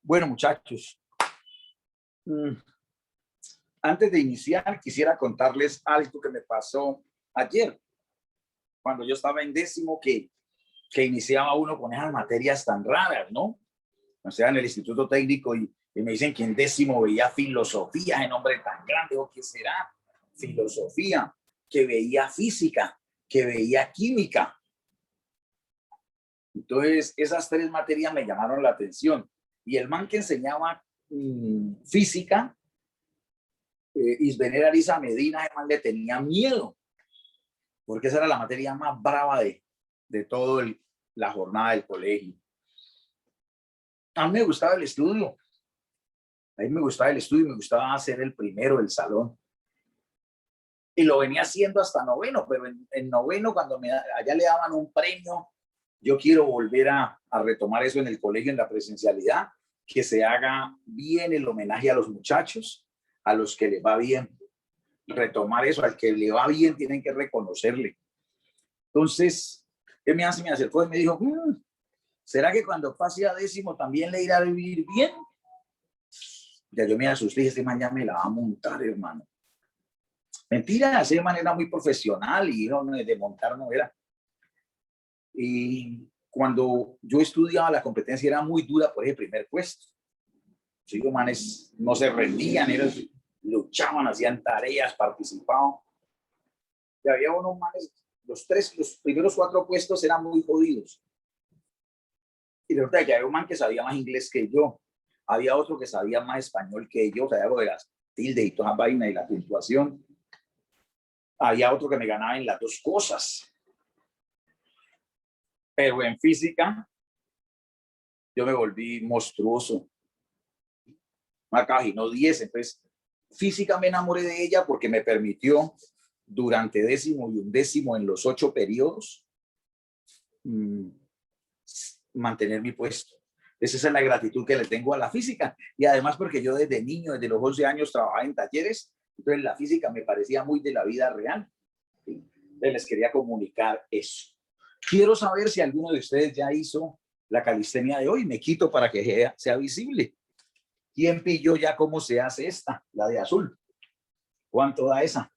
Bueno, muchachos, antes de iniciar, quisiera contarles algo que me pasó ayer, cuando yo estaba en décimo, que iniciaba uno con esas materias tan raras, ¿no? O sea, en el Instituto Técnico y me dicen que en décimo veía filosofía, ese nombre tan grande, ¿o qué será? Filosofía, que veía física, que veía química. Entonces, esas tres materias me llamaron la atención. Y el man que enseñaba física, Isbener Ariza Medina, el man le tenía miedo, porque esa era la materia más brava de toda la jornada del colegio. A mí me gustaba el estudio. A mí me gustaba el estudio, me gustaba ser el primero del salón. Y lo venía haciendo hasta noveno, pero en noveno, cuando allá le daban un premio, yo quiero volver a retomar eso en el colegio, en la presencialidad, que se haga bien el homenaje a los muchachos, a los que les va bien. Retomar eso, al que le va bien tienen que reconocerle. Entonces, ¿qué me hace? Me acercó y me dijo, ¿será que cuando pase a décimo también le irá a vivir bien? Ya yo me asusté y este man ya me la va a montar, hermano. Mentira, ese man era muy profesional y no, de montar no era. Y cuando yo estudiaba, la competencia era muy dura por ese primer puesto. Sí, los manes no se rendían, luchaban, hacían tareas, participaban. Y había unos manes, los primeros 4 puestos eran muy jodidos. Y resulta que había un man que sabía más inglés que yo. Había otro que sabía más español que yo, o sea, algo de las tildes y toda esa vaina y la puntuación. Había otro que me ganaba en las 2 cosas. Pero en física, yo me volví monstruoso. Acá y no 10. Entonces, física me enamoré de ella porque me permitió, durante décimo y undécimo, en los 8 periodos, mantener mi puesto. Esa es la gratitud que le tengo a la física. Y además porque yo desde niño, desde los 11 años, trabajaba en talleres. Entonces la física me parecía muy de la vida real. ¿Sí? Entonces les quería comunicar eso. Quiero saber si alguno de ustedes ya hizo la calistenia de hoy. Me quito para que sea visible. ¿Quién pilló ya cómo se hace esta? La de azul. ¿Cuánto da esa?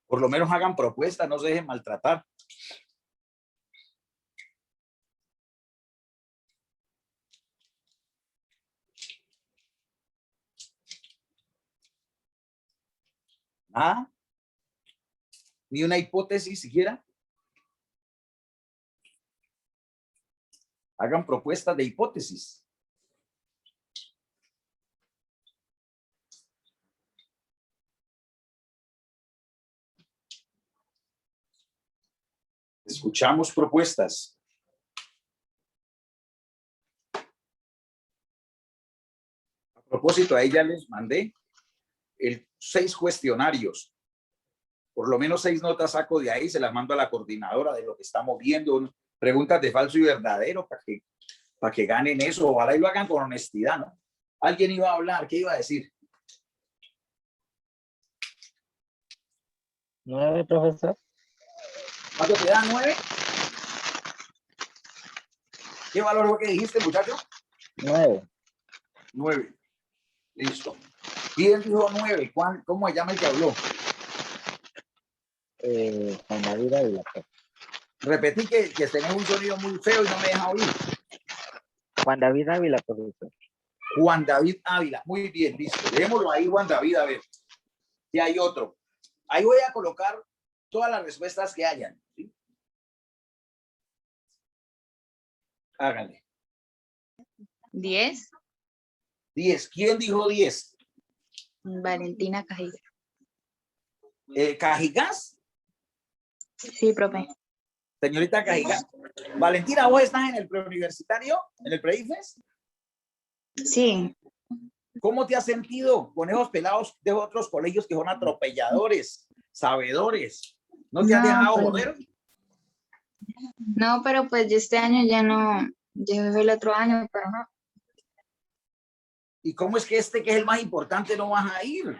Por lo menos hagan propuestas, no se dejen maltratar. ¿Ah? Ni una hipótesis siquiera. Hagan propuestas de hipótesis. Escuchamos propuestas. A propósito, a ella les mandé 6 cuestionarios. Por lo menos 6 notas saco de ahí, se las mando a la coordinadora de lo que estamos viendo. Preguntas de falso y verdadero para que ganen eso. Ojalá y lo hagan con honestidad, ¿no? Alguien iba a hablar, ¿qué iba a decir? 9, profesor. ¿Cuánto te da? 9. ¿Qué valor fue que dijiste, muchacho? 9. 9. Listo. ¿Quién dijo 9? ¿Cómo se llama el que habló? Juan David Ávila. Repetí que tenés un sonido muy feo y no me deja oír. Juan David Ávila, profesor. Juan David Ávila. Muy bien, listo. Dejémoslo ahí, Juan David, a ver. Si hay otro. Ahí voy a colocar todas las respuestas que hayan. ¿Sí? Háganle. 10. 10. ¿Quién dijo 10? Valentina Cajigas. ¿Cajigas? Sí, profe. Señorita Cajigas. Valentina, ¿vos estás en el preuniversitario? ¿En el pre-IFES? Sí. ¿Cómo te has sentido con esos pelados de otros colegios que son atropelladores, sabedores? ¿No te han dejado joder? No, pero pues yo este año ya no, yo el otro año, pero no. ¿Y cómo es que que es el más importante, no vas a ir?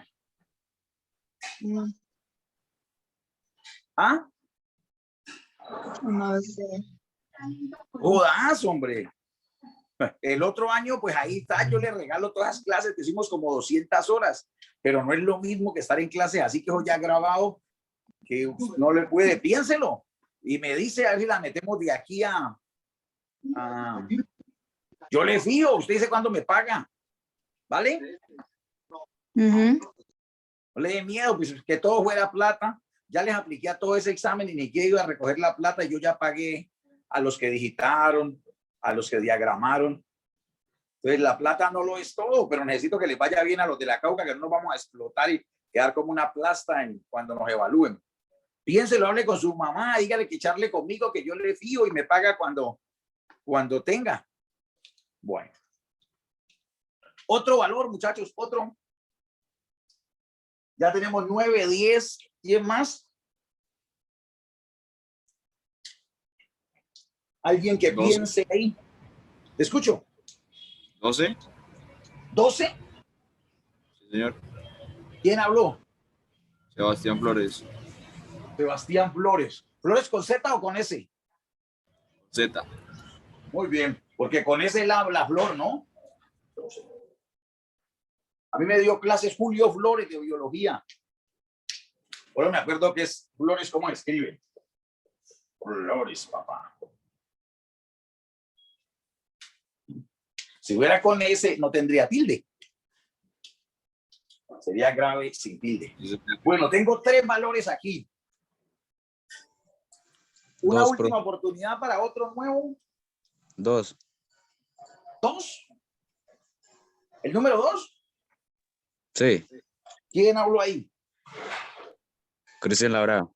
¿Ah? No sé. Jodas, hombre. El otro año, pues ahí está, yo le regalo todas las clases, que hicimos como 200 horas, pero no es lo mismo que estar en clase, así que eso ya grabado, que no le puede, piénselo. Y me dice, a ver si la metemos de aquí a yo le fío, usted dice cuándo me paga, ¿vale? No le dé miedo, pues que todo fuera plata. Ya les apliqué a todo ese examen y ni que iba a recoger la plata. Yo ya pagué a los que digitaron, a los que diagramaron. Entonces la plata no lo es todo, pero necesito que les vaya bien a los de la Cauca, que no nos vamos a explotar y quedar como una plasta cuando nos evalúen. Piénselo, hable con su mamá, dígale que echarle conmigo, que yo le fío y me paga cuando tenga. Bueno. Otro valor, muchachos, otro. Ya tenemos 9, 10, 10 más. Alguien que 12. piense ahí. Te escucho. 12. 12. Sí, señor. ¿Quién habló? Sebastián Flores. Sebastián Flores. ¿Flores con Z o con S? Z. Muy bien, porque con S la flor, ¿no? A mí me dio clases Julio Flores de biología. Ahora me acuerdo que es Flores, ¿cómo escribe? Flores, papá. Si hubiera con S, no tendría tilde. Sería grave sin tilde. Bueno, tengo 3 valores aquí. Una última oportunidad para otro nuevo. 2. 2. ¿El número 2? Sí. ¿Quién habló ahí? Cristian Labrada.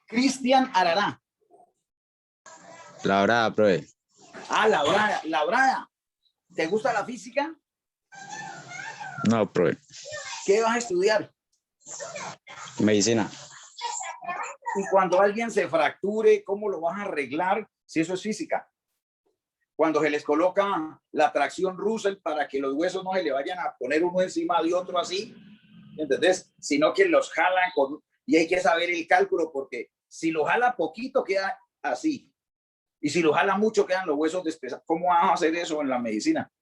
Cristian Arará. Labrada, profe. Labrada, Labrada. ¿Te gusta la física? No, profe. ¿Qué vas a estudiar? Medicina. Y cuando alguien se fracture, ¿cómo lo vas a arreglar si eso es física? Cuando se les coloca la tracción Russell para que los huesos no se le vayan a poner uno encima de otro así, ¿entendés? Sino que los jalan y hay que saber el cálculo, porque si lo jala poquito queda así. Y si lo jala mucho quedan los huesos despesados. ¿Cómo vamos a hacer eso en la medicina?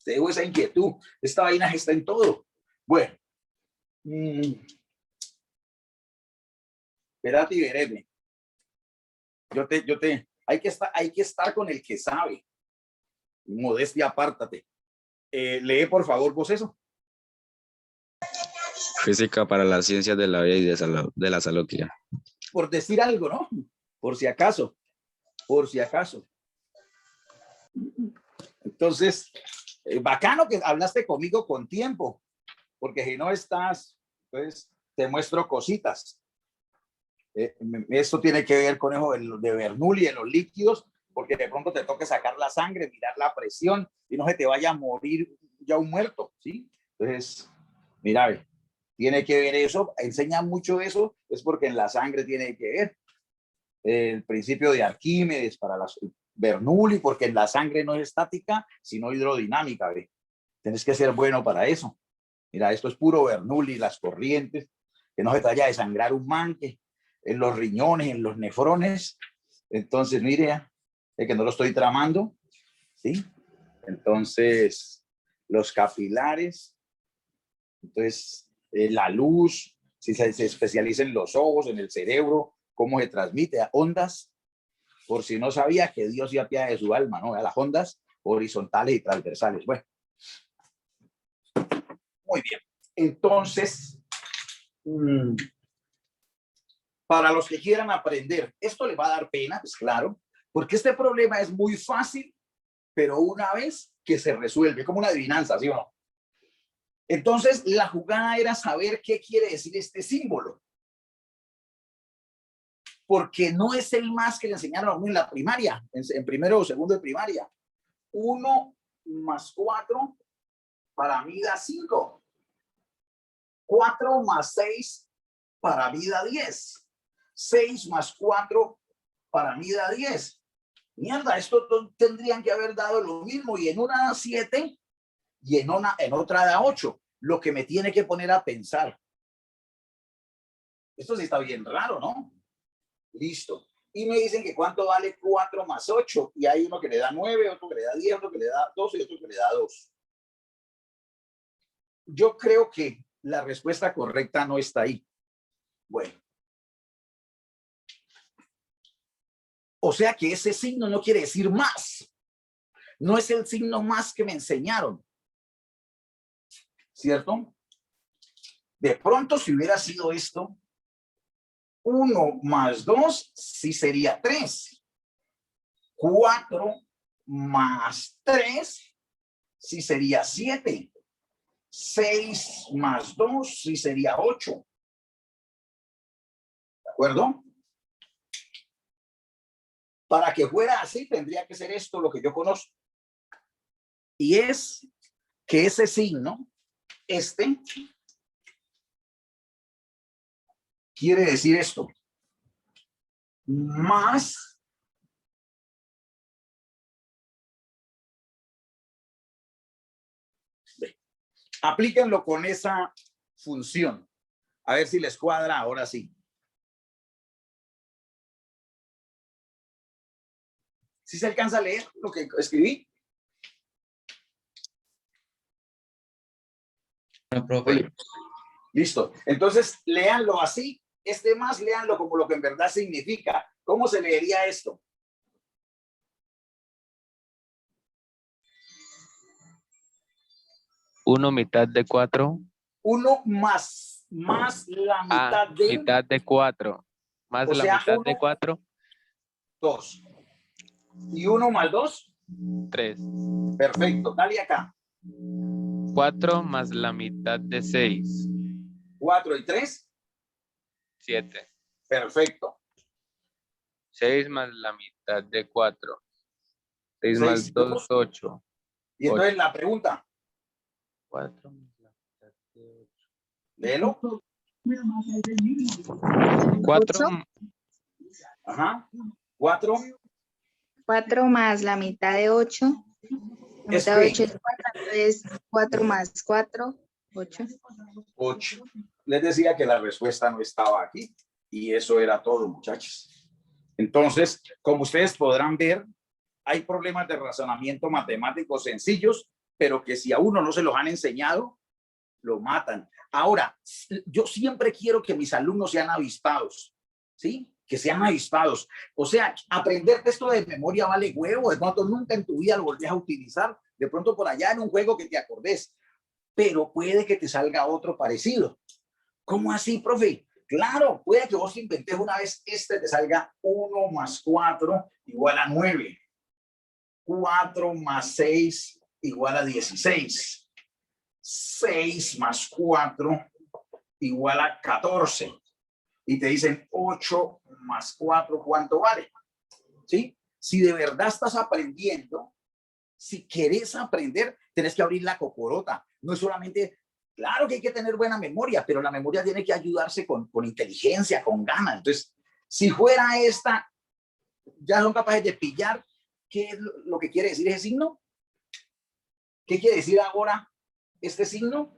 Te dejo esa inquietud. Esta vaina está en todo. Bueno. Espérate y vereme. Hay que estar con el que sabe. Modestia, apártate. Lee, por favor, vos eso. Física para las ciencias de la vida y de la salud. Por decir algo, ¿no? Por si acaso. Por si acaso. Entonces, bacano que hablaste conmigo con tiempo, porque si no estás, pues te muestro cositas. Esto tiene que ver con eso de Bernoulli en los líquidos, porque de pronto te toque sacar la sangre, mirar la presión y no se te vaya a morir ya un muerto, ¿sí? Entonces, mira, tiene que ver eso, enseña mucho eso, es porque en la sangre tiene que ver. El principio de Arquímedes para las Bernoulli, porque en la sangre no es estática, sino hidrodinámica, ¿ve? Tienes que ser bueno para eso. Mira, esto es puro Bernoulli, las corrientes, que no se te vaya a desangrar un manque en los riñones, en los nefrones. Entonces, mire, que no lo estoy tramando, ¿sí? Entonces, los capilares, entonces, la luz, si se especializa en los ojos, en el cerebro, cómo se transmite a ondas, por si no sabía que Dios ya apiade de su alma, ¿no? A las ondas horizontales y transversales. Bueno, muy bien. Entonces, para los que quieran aprender, esto les va a dar pena, pues claro, porque este problema es muy fácil, pero una vez que se resuelve, como una adivinanza, ¿sí o no? Entonces, la jugada era saber qué quiere decir este símbolo. Porque no es el más que le enseñaron a uno en la primaria, en primero o segundo de primaria. 1 más 4 para mí da 5. 4 más 6 para mí da 10. 6 más 4 para mí da 10. Mierda, esto tendrían que haber dado lo mismo, y en una da 7 y en otra da 8. Lo que me tiene que poner a pensar. Esto sí está bien raro, ¿no? Listo. Y me dicen que cuánto vale 4 más 8. Y hay uno que le da 9, otro que le da 10, otro que le da 12 y otro que le da 2. Yo creo que la respuesta correcta no está ahí. Bueno. O sea que ese signo no quiere decir más. No es el signo más que me enseñaron. ¿Cierto? De pronto, si hubiera sido esto, 1 más 2 sí sería 3. 4 más 3 sí sería 7. 6 más 2 sí sería 8. ¿De acuerdo? Para que fuera así, tendría que ser esto lo que yo conozco. Y es que ese signo, quiere decir esto. Más aplíquenlo con esa función. A ver si les cuadra ahora sí. ¿Sí se alcanza a leer lo que escribí? No, profe. Listo. Entonces, léanlo así. Más, léanlo como lo que en verdad significa. ¿Cómo se leería esto? Uno mitad de 4. 1 más la mitad de... mitad de 4. Más O la sea, mitad de 1, 4. 2. ¿Y 1 más 2? 3. Perfecto. Dale acá. 4 más la mitad de 6. 4 y 3. 7. Perfecto. 6 más la mitad de 4. 6 6 más y 2, 2. 8. Y entonces la pregunta. 4 más la mitad de 8. Léelo. 4. Ajá. 4. 4 más la mitad de 8. La mitad de 8 es 4, entonces 4 más 4, 8. 8. Les decía que la respuesta no estaba aquí. Y eso era todo, muchachos. Entonces, como ustedes podrán ver, hay problemas de razonamiento matemático sencillos, pero que si a uno no se los han enseñado, lo matan. Ahora, yo siempre quiero que mis alumnos sean avispados, ¿sí? Que sean avispados. O sea, aprenderte esto de memoria vale huevo. De pronto nunca en tu vida lo volvés a utilizar. De pronto por allá en un juego que te acordes. Pero puede que te salga otro parecido. ¿Cómo así, profe? Claro, puede que vos inventes una vez te salga 1 más 4 igual a 9. 4 más 6 igual a 16. 6 más 4 igual a 14. Y te dicen 8 más 4, ¿cuánto vale? ¿Sí? Si de verdad estás aprendiendo, si querés aprender, tenés que abrir la cocorota. No es solamente, claro que hay que tener buena memoria, pero la memoria tiene que ayudarse con inteligencia, con ganas. Entonces, si fuera esta, ya son capaces de pillar qué es lo que quiere decir ese signo. ¿Qué quiere decir ahora este signo?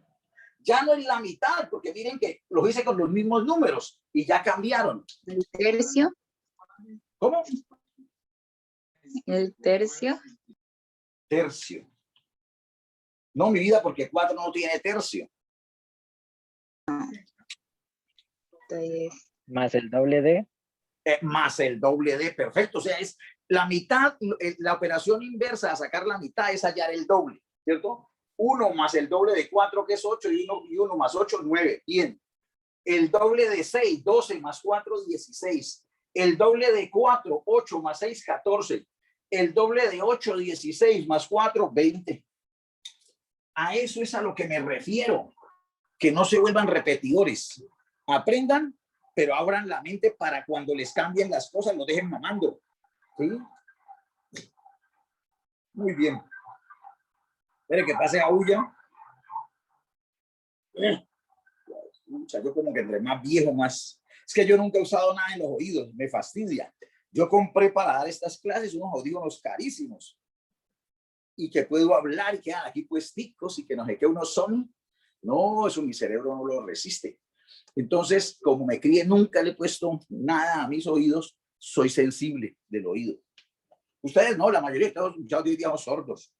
Ya no es la mitad, porque miren que lo hice con los mismos números y ya cambiaron. El tercio. ¿Cómo? El tercio. Tercio. No, mi vida, porque 4 no tiene tercio. Entonces, Más el doble de. Más el doble de, perfecto. O sea, es la mitad, la operación inversa a sacar la mitad es hallar el doble, ¿cierto? 1 más el doble de 4, que es 8, y 1 más 8, 9. Bien. El doble de 6, 12 más 4, 16. El doble de 4, 8 más 6, 14. El doble de 8, 16 más 4, 20. A eso es a lo que me refiero. Que no se vuelvan repetidores. Aprendan, pero abran la mente para cuando les cambien las cosas, lo dejen mamando. ¿Sí? Muy bien. Espere que pase Aulla. Yo como que entre más viejo, más... Es que yo nunca he usado nada en los oídos, me fastidia. Yo compré para dar estas clases unos audífonos carísimos y que puedo hablar y quedan aquí puesticos y que no sé qué unos son. No, eso mi cerebro no lo resiste. Entonces, como me crié, nunca le he puesto nada a mis oídos, soy sensible del oído. Ustedes no, la mayoría de todos ya hoy día son sordos,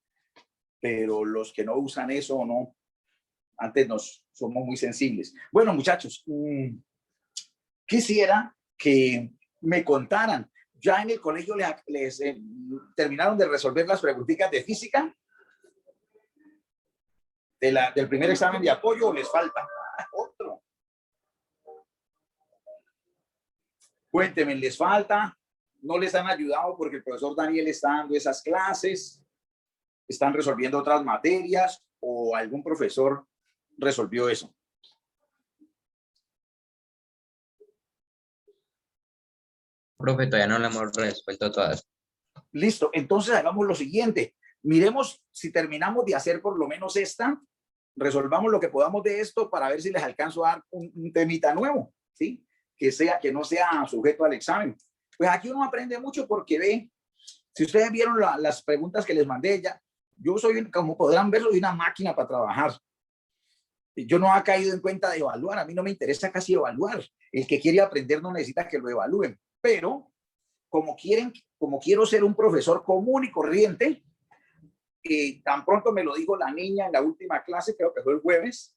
pero los que no usan eso no, antes somos muy sensibles. Bueno, muchachos, quisiera que me contaran, ya en el colegio les terminaron de resolver las preguntitas de física del primer examen de apoyo, o les falta otro. Cuéntenme, ¿les falta? ¿No les han ayudado porque el profesor Daniel está dando esas clases? ¿Están resolviendo otras materias o algún profesor resolvió eso? Profe, todavía no la hemos resuelto todas. Listo, entonces hagamos lo siguiente. Miremos si terminamos de hacer por lo menos esta, resolvamos lo que podamos de esto para ver si les alcanzo a dar un temita nuevo, ¿sí? Que no sea sujeto al examen. Pues aquí uno aprende mucho porque ve, si ustedes vieron las preguntas que les mandé ya, yo soy, como podrán ver, soy una máquina para trabajar. Yo no he caído en cuenta de evaluar, a mí no me interesa casi evaluar. El que quiere aprender no necesita que lo evalúen, pero como quiero ser un profesor común y corriente, tan pronto me lo dijo la niña en la última clase, creo que fue el jueves,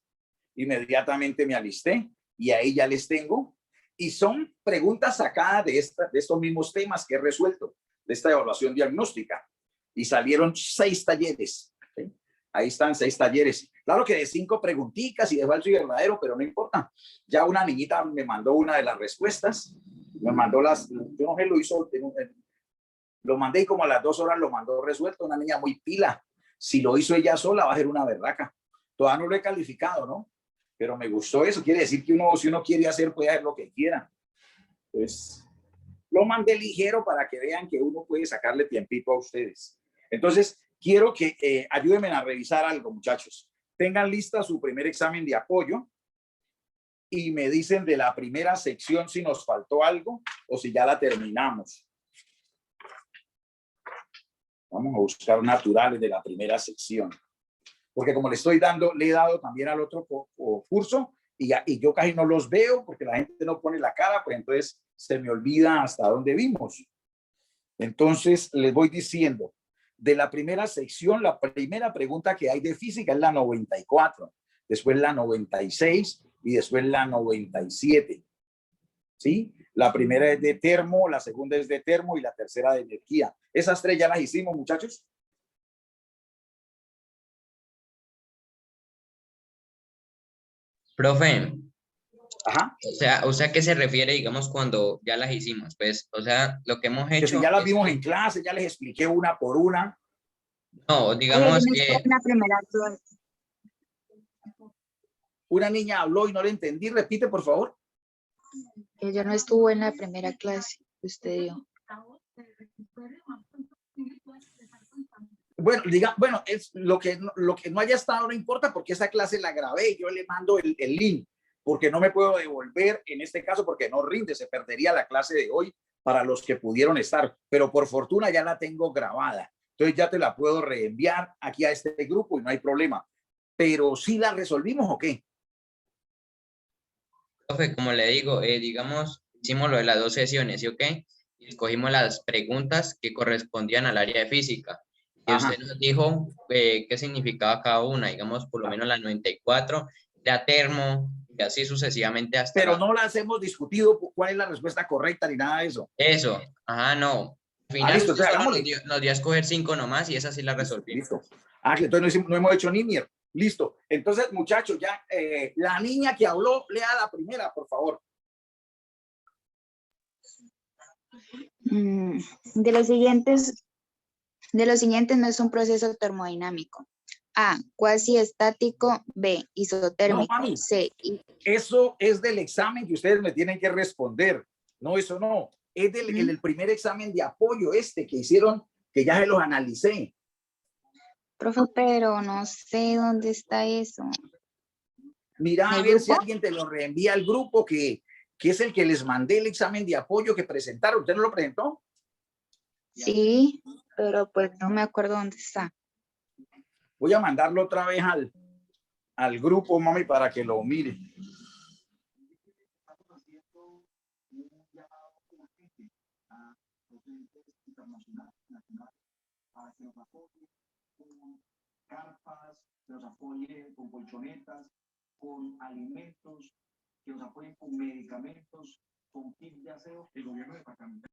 inmediatamente me alisté y ahí ya les tengo. Y son preguntas sacadas de estos mismos temas que he resuelto, de esta evaluación diagnóstica. Y salieron 6 talleres. ¿Sí? Ahí están 6 talleres. Claro que de 5 preguntitas y de falso y verdadero, pero no importa. Ya una niñita me mandó una de las respuestas. Me mandó yo no sé, lo hizo, lo mandé y como a las 2 horas lo mandó resuelto. Una niña muy pila. Si lo hizo ella sola, va a ser una berraca. Todavía no lo he calificado, ¿no? Pero me gustó eso. Quiere decir que si uno quiere hacer, puede hacer lo que quiera. Entonces, lo mandé ligero para que vean que uno puede sacarle tiempito a ustedes. Entonces, quiero que ayúdenme a revisar algo, muchachos. Tengan lista su primer examen de apoyo y me dicen de la primera sección si nos faltó algo o si ya la terminamos. Vamos a buscar naturales de la primera sección. Porque como le he dado también al otro curso y yo casi no los veo porque la gente no pone la cara, pues entonces se me olvida hasta dónde vimos. Entonces les voy diciendo, de la primera sección, la primera pregunta que hay de física es la 94, después la 96 y después la 97. ¿Sí? La primera es de termo, la segunda es de termo y la tercera de energía. Esas 3 ya las hicimos, muchachos. Profe, Ajá. o sea, ¿qué se refiere, digamos, cuando ya las hicimos? Pues, o sea, lo que hemos Que hecho... si ya las vimos en clase, ya les expliqué una por una. No, Oye, digamos yo no que... estuve en la primera clase. Una niña habló y no le entendí. Repite, por favor. Ella no estuvo en la primera clase que usted dio. Bueno, es lo que no haya estado no importa porque esa clase la grabé. Yo le mando el link porque no me puedo devolver en este caso porque no rinde. Se perdería la clase de hoy para los que pudieron estar. Pero por fortuna ya la tengo grabada. Entonces ya te la puedo reenviar aquí a este grupo y no hay problema. Pero ¿sí la resolvimos o qué? Profe, como le digo, digamos, hicimos lo de las 2 sesiones, ¿sí o qué? Y escogimos las preguntas que correspondían al área de física. Y Ajá. usted nos dijo qué significaba cada una, digamos, por lo menos la 94, la termo, y así sucesivamente hasta... Pero no las hemos discutido cuál es la respuesta correcta ni nada de eso. Eso, ajá, no. Al final listo, usted entonces solo hagámosle. nos dio a escoger 5 nomás y esa sí la resolvimos. Listo. Entonces no hemos hecho Nimier. Listo. Entonces, muchachos, ya la niña que habló, lea la primera, por favor. De los siguientes no es un proceso termodinámico. A, cuasi estático. B, isotérmico. No, mami. C, Eso es del examen que ustedes me tienen que responder. No, eso no. Es del primer examen de apoyo que hicieron, que ya se los analicé. profe, pero no sé dónde está eso. Mira a ¿El ver grupo? si alguien te lo reenvía al grupo que es el que les mandé el examen de apoyo que presentaron. ¿Usted no lo presentó? Sí, pero pues no me acuerdo dónde está. Voy a mandarlo otra vez al grupo, mami, para que lo mire. internacional, nacional, para que nos apoye con carpas, que nos apoye con colchonetas, con alimentos, que nos apoyen con medicamentos, con kits de aseo. El gobierno departamental.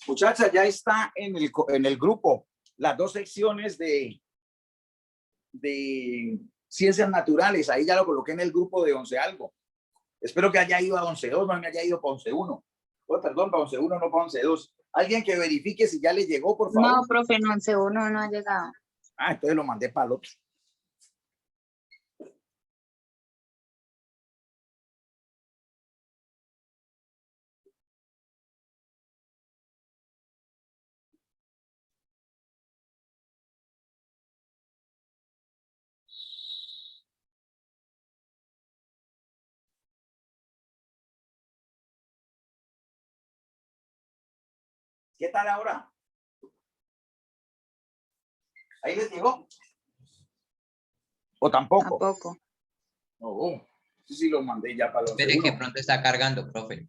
Muchachas, ya está en el grupo las dos secciones de ciencias naturales. Ahí ya lo coloqué en el grupo de 11 algo. Espero que haya ido a 11.2, no me haya ido para 11.1. Oh, perdón, para 11.1, no para 11.2. Alguien que verifique si ya le llegó, por favor. No, profe, no, 11.1 no ha llegado. Ah, entonces lo mandé para el otro. ¿Qué tal ahora? ¿Ahí les llegó? ¿O tampoco? Tampoco. No, sí lo mandé ya para los Espere que pronto está cargando, profe.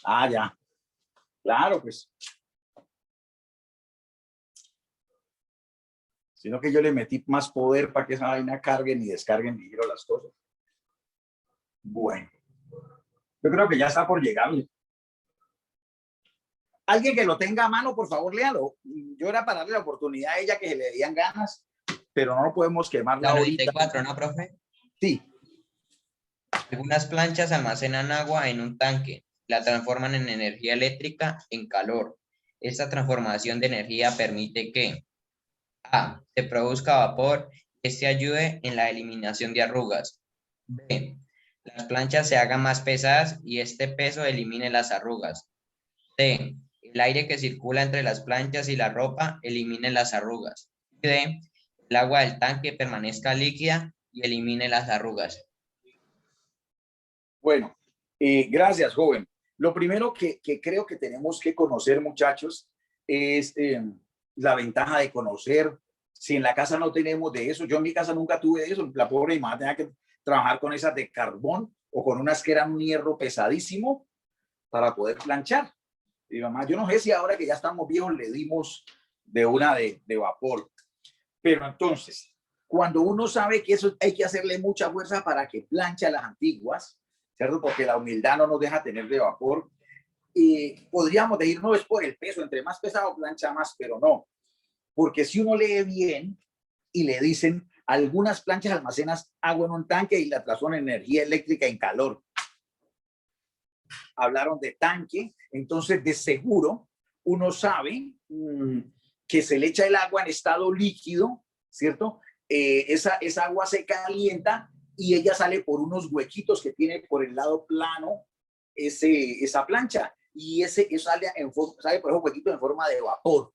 Ah, ya. Claro, pues. Sino que yo le metí más poder para que esa vaina carguen y descarguen ligero las cosas. Bueno. Yo creo que ya está por llegarle. Alguien que lo tenga a mano, por favor, léalo. Yo era para darle la oportunidad a ella que se le dieran ganas, pero no podemos quemarla La ahorita. 94, ¿no, profe? Sí. Algunas planchas almacenan agua en un tanque, la transforman en energía eléctrica en calor. Esta transformación de energía permite que A. Se produzca vapor y este ayude en la eliminación de arrugas. B. Las planchas se hagan más pesadas y este peso elimine las arrugas. C. El aire que circula entre las planchas y la ropa elimine las arrugas. D. El agua del tanque permanezca líquida y elimine las arrugas. Bueno, gracias, joven. Lo primero que creo que tenemos que conocer, muchachos, es la ventaja de conocer. Si en la casa no tenemos de eso, yo en mi casa nunca tuve de eso, la pobre mi mamá tenía que trabajar con esas de carbón o con unas que eran un hierro pesadísimo para poder planchar. Y mamá, yo no sé si ahora que ya estamos viejos le dimos de una de vapor. Pero entonces, cuando uno sabe que eso hay que hacerle mucha fuerza para que planche a las antiguas, ¿cierto? Porque la humildad no nos deja tener de vapor. Y podríamos decir, no es por el peso, entre más pesado plancha más, pero no. Porque si uno lee bien y le dicen, algunas planchas almacenan agua en un tanque y la transforman en energía eléctrica en calor. Hablaron de tanque, entonces de seguro uno sabe que se le echa el agua en estado líquido, ¿cierto? Esa agua se calienta y ella sale por unos huequitos que tiene por el lado plano esa plancha y eso sale por esos huequitos en forma de vapor.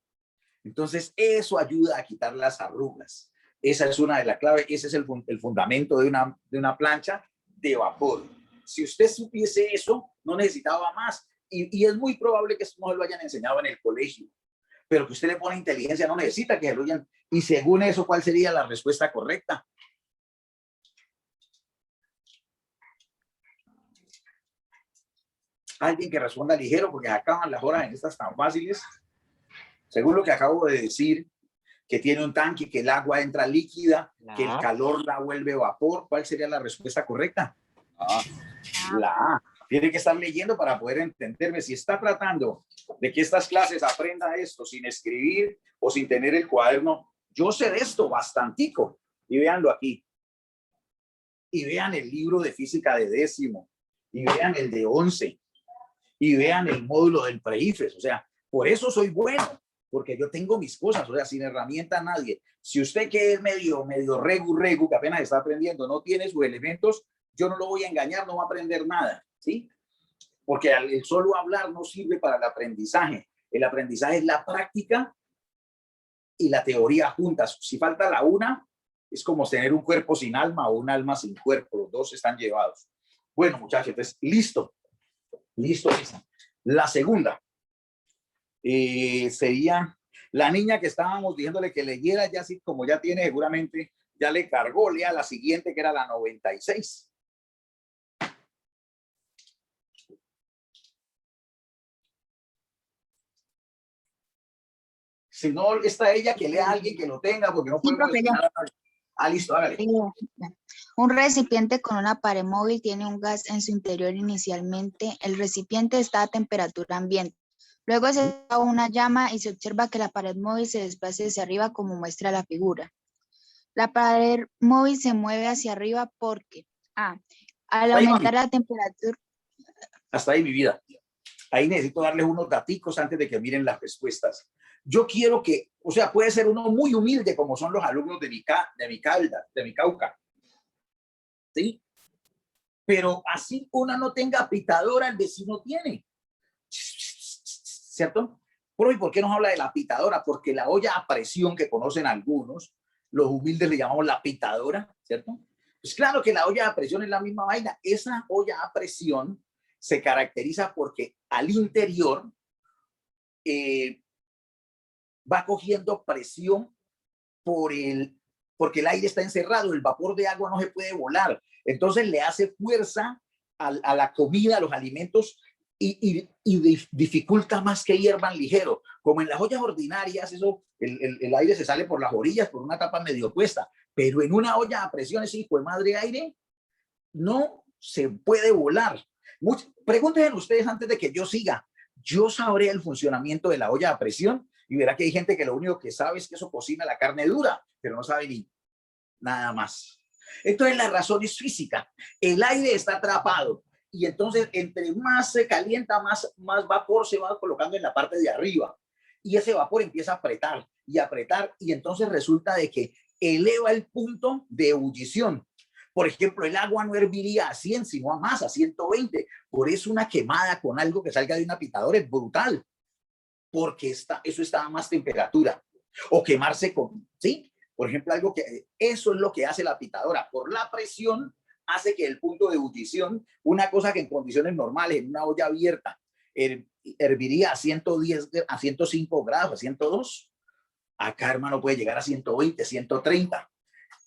Entonces eso ayuda a quitar las arrugas. Esa es una de las claves, ese es el fundamento de una plancha de vapor. Si usted supiese eso, no necesitaba más. Y es muy probable que esto no se lo hayan enseñado en el colegio, pero que usted le pone inteligencia, no necesita que se lo hayan. Y según eso, ¿cuál sería la respuesta correcta? Alguien que responda ligero, porque acaban las horas en estas tan fáciles. Según lo que acabo de decir, que tiene un tanque, que el agua entra líquida, que el calor la vuelve vapor. ¿Cuál sería la respuesta correcta? La A. Tiene que estar leyendo para poder entenderme. Si está tratando de que estas clases aprenda esto sin escribir o sin tener el cuaderno, yo sé de esto bastantico. Y véanlo aquí. Y vean el libro de física de 10º. Y vean el de 11. Y vean el módulo del pre-IFES. O sea, por eso soy bueno. Porque yo tengo mis cosas. O sea, sin herramienta nadie. Si usted que es medio regu, que apenas está aprendiendo, no tiene sus elementos, yo no lo voy a engañar, no va a aprender nada, ¿sí? Porque el solo hablar no sirve para el aprendizaje. El aprendizaje es la práctica y la teoría juntas. Si falta la una, es como tener un cuerpo sin alma o un alma sin cuerpo. Los dos están llevados. Bueno, muchachos, entonces, listo. Listo, lista. La segunda sería la niña que estábamos diciéndole que leyera, ya así como ya tiene seguramente, ya le cargó, lea la siguiente que era la 96. Si no está ella, que lea a alguien que lo tenga, porque no podemos enseñar a nadie. Ah, listo, hágale. Un recipiente con una pared móvil tiene un gas en su interior inicialmente. El recipiente está a temperatura ambiente. Luego se da una llama y se observa que la pared móvil se desplaza hacia arriba como muestra la figura. La pared móvil se mueve hacia arriba porque A. Al aumentar la temperatura. Hasta ahí mi vida. Ahí necesito darles unos daticos antes de que miren las respuestas. Yo quiero que, o sea, puede ser uno muy humilde como son los alumnos de mi Cauca, ¿sí? Pero así una no tenga pitadora, el vecino tiene, ¿cierto? Pero ¿y por qué nos habla de la pitadora? Porque la olla a presión que conocen algunos, los humildes le llamamos la pitadora, ¿cierto? Pues claro que la olla a presión es la misma vaina. Esa olla a presión se caracteriza porque al interior va cogiendo presión porque el aire está encerrado, el vapor de agua no se puede volar. Entonces le hace fuerza a la comida, a los alimentos y dificulta más que hiervan ligero. Como en las ollas ordinarias, eso, el aire se sale por las orillas, por una tapa medio puesta, pero en una olla a presión, ese hijo de madre aire, no se puede volar. Pregúntense ustedes antes de que yo siga. Yo sabré el funcionamiento de la olla a presión y verá que hay gente que lo único que sabe es que eso cocina la carne dura, pero no sabe ni nada más. Entonces la razón es física. El aire está atrapado y entonces entre más se calienta, más vapor se va colocando en la parte de arriba y ese vapor empieza a apretar y entonces resulta de que eleva el punto de ebullición. Por ejemplo, el agua no herviría a 100, sino a más, a 120. Por eso una quemada con algo que salga de una pitadora es brutal, porque eso está a más temperatura. O quemarse con, ¿sí? Por ejemplo, algo que, eso es lo que hace la pitadora. Por la presión hace que el punto de ebullición, una cosa que en condiciones normales, en una olla abierta, herviría a 110, a 105 grados, a 102. Acá, hermano, puede llegar a 120, 130.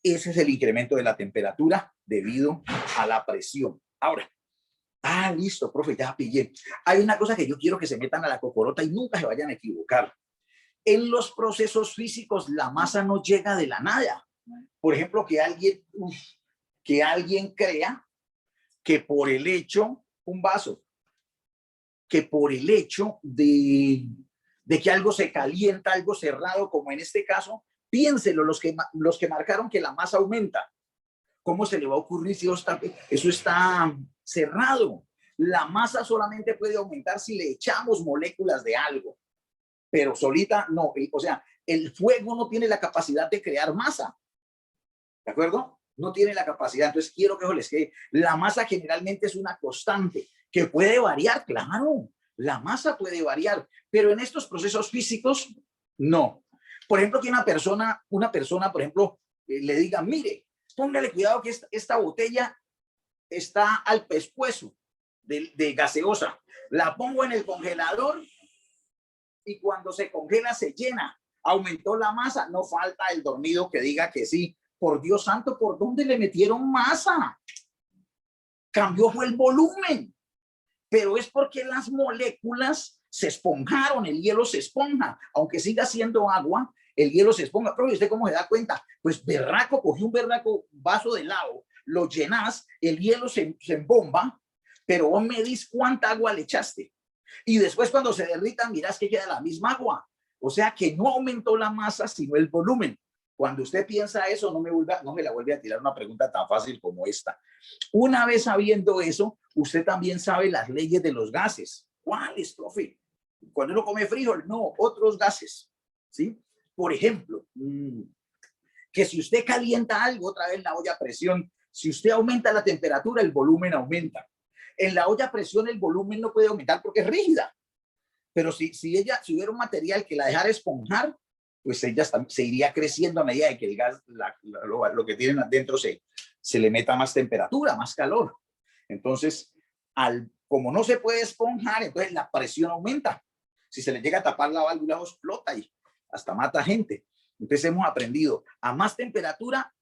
Ese es el incremento de la temperatura debido a la presión. Ahora, listo, profe, ya pillé. Hay una cosa que yo quiero que se metan a la cocorota y nunca se vayan a equivocar. En los procesos físicos, la masa no llega de la nada. Por ejemplo, que alguien crea que por el hecho, un vaso, que por el hecho de que algo se calienta, algo cerrado, como en este caso, piénselo, los que marcaron que la masa aumenta. ¿Cómo se le va a ocurrir si eso está cerrado? La masa solamente puede aumentar si le echamos moléculas de algo, pero solita no. O sea, el fuego no tiene la capacidad de crear masa. ¿De acuerdo? No tiene la capacidad. Entonces quiero que les quede. La masa generalmente es una constante que puede variar, claro. La masa puede variar, pero en estos procesos físicos, no. Por ejemplo, que una persona, por ejemplo, le digan, mire, póngale cuidado que esta botella está al pescuezo de gaseosa. La pongo en el congelador y cuando se congela se llena. Aumentó la masa, no falta el dormido que diga que sí. Por Dios santo, ¿por dónde le metieron masa? Cambió fue el volumen, pero es porque las moléculas se esponjaron, el hielo se esponja, aunque siga siendo agua, el hielo se esponja. Pero ¿usted cómo se da cuenta? Pues berraco, cogió un berraco vaso de helado, lo llenas, el hielo se embomba, pero vos medís cuánta agua le echaste. Y después cuando se derrita, mirás que queda la misma agua. O sea que no aumentó la masa, sino el volumen. Cuando usted piensa eso, no me la vuelve a tirar una pregunta tan fácil como esta. Una vez sabiendo eso, usted también sabe las leyes de los gases. ¿Cuáles, profe? Cuando uno come frijol, no, otros gases, ¿sí? Por ejemplo, que si usted calienta algo, otra vez la olla a presión, si usted aumenta la temperatura, el volumen aumenta. En la olla a presión el volumen no puede aumentar porque es rígida. Pero si hubiera un material que la dejara esponjar, pues ella se iría creciendo a medida de que el gas, lo que tienen adentro se le meta más temperatura, más calor. Entonces, como no se puede esponjar, entonces la presión aumenta. Si se le llega a tapar la válvula, explota y hasta mata gente. Entonces hemos aprendido a más temperatura,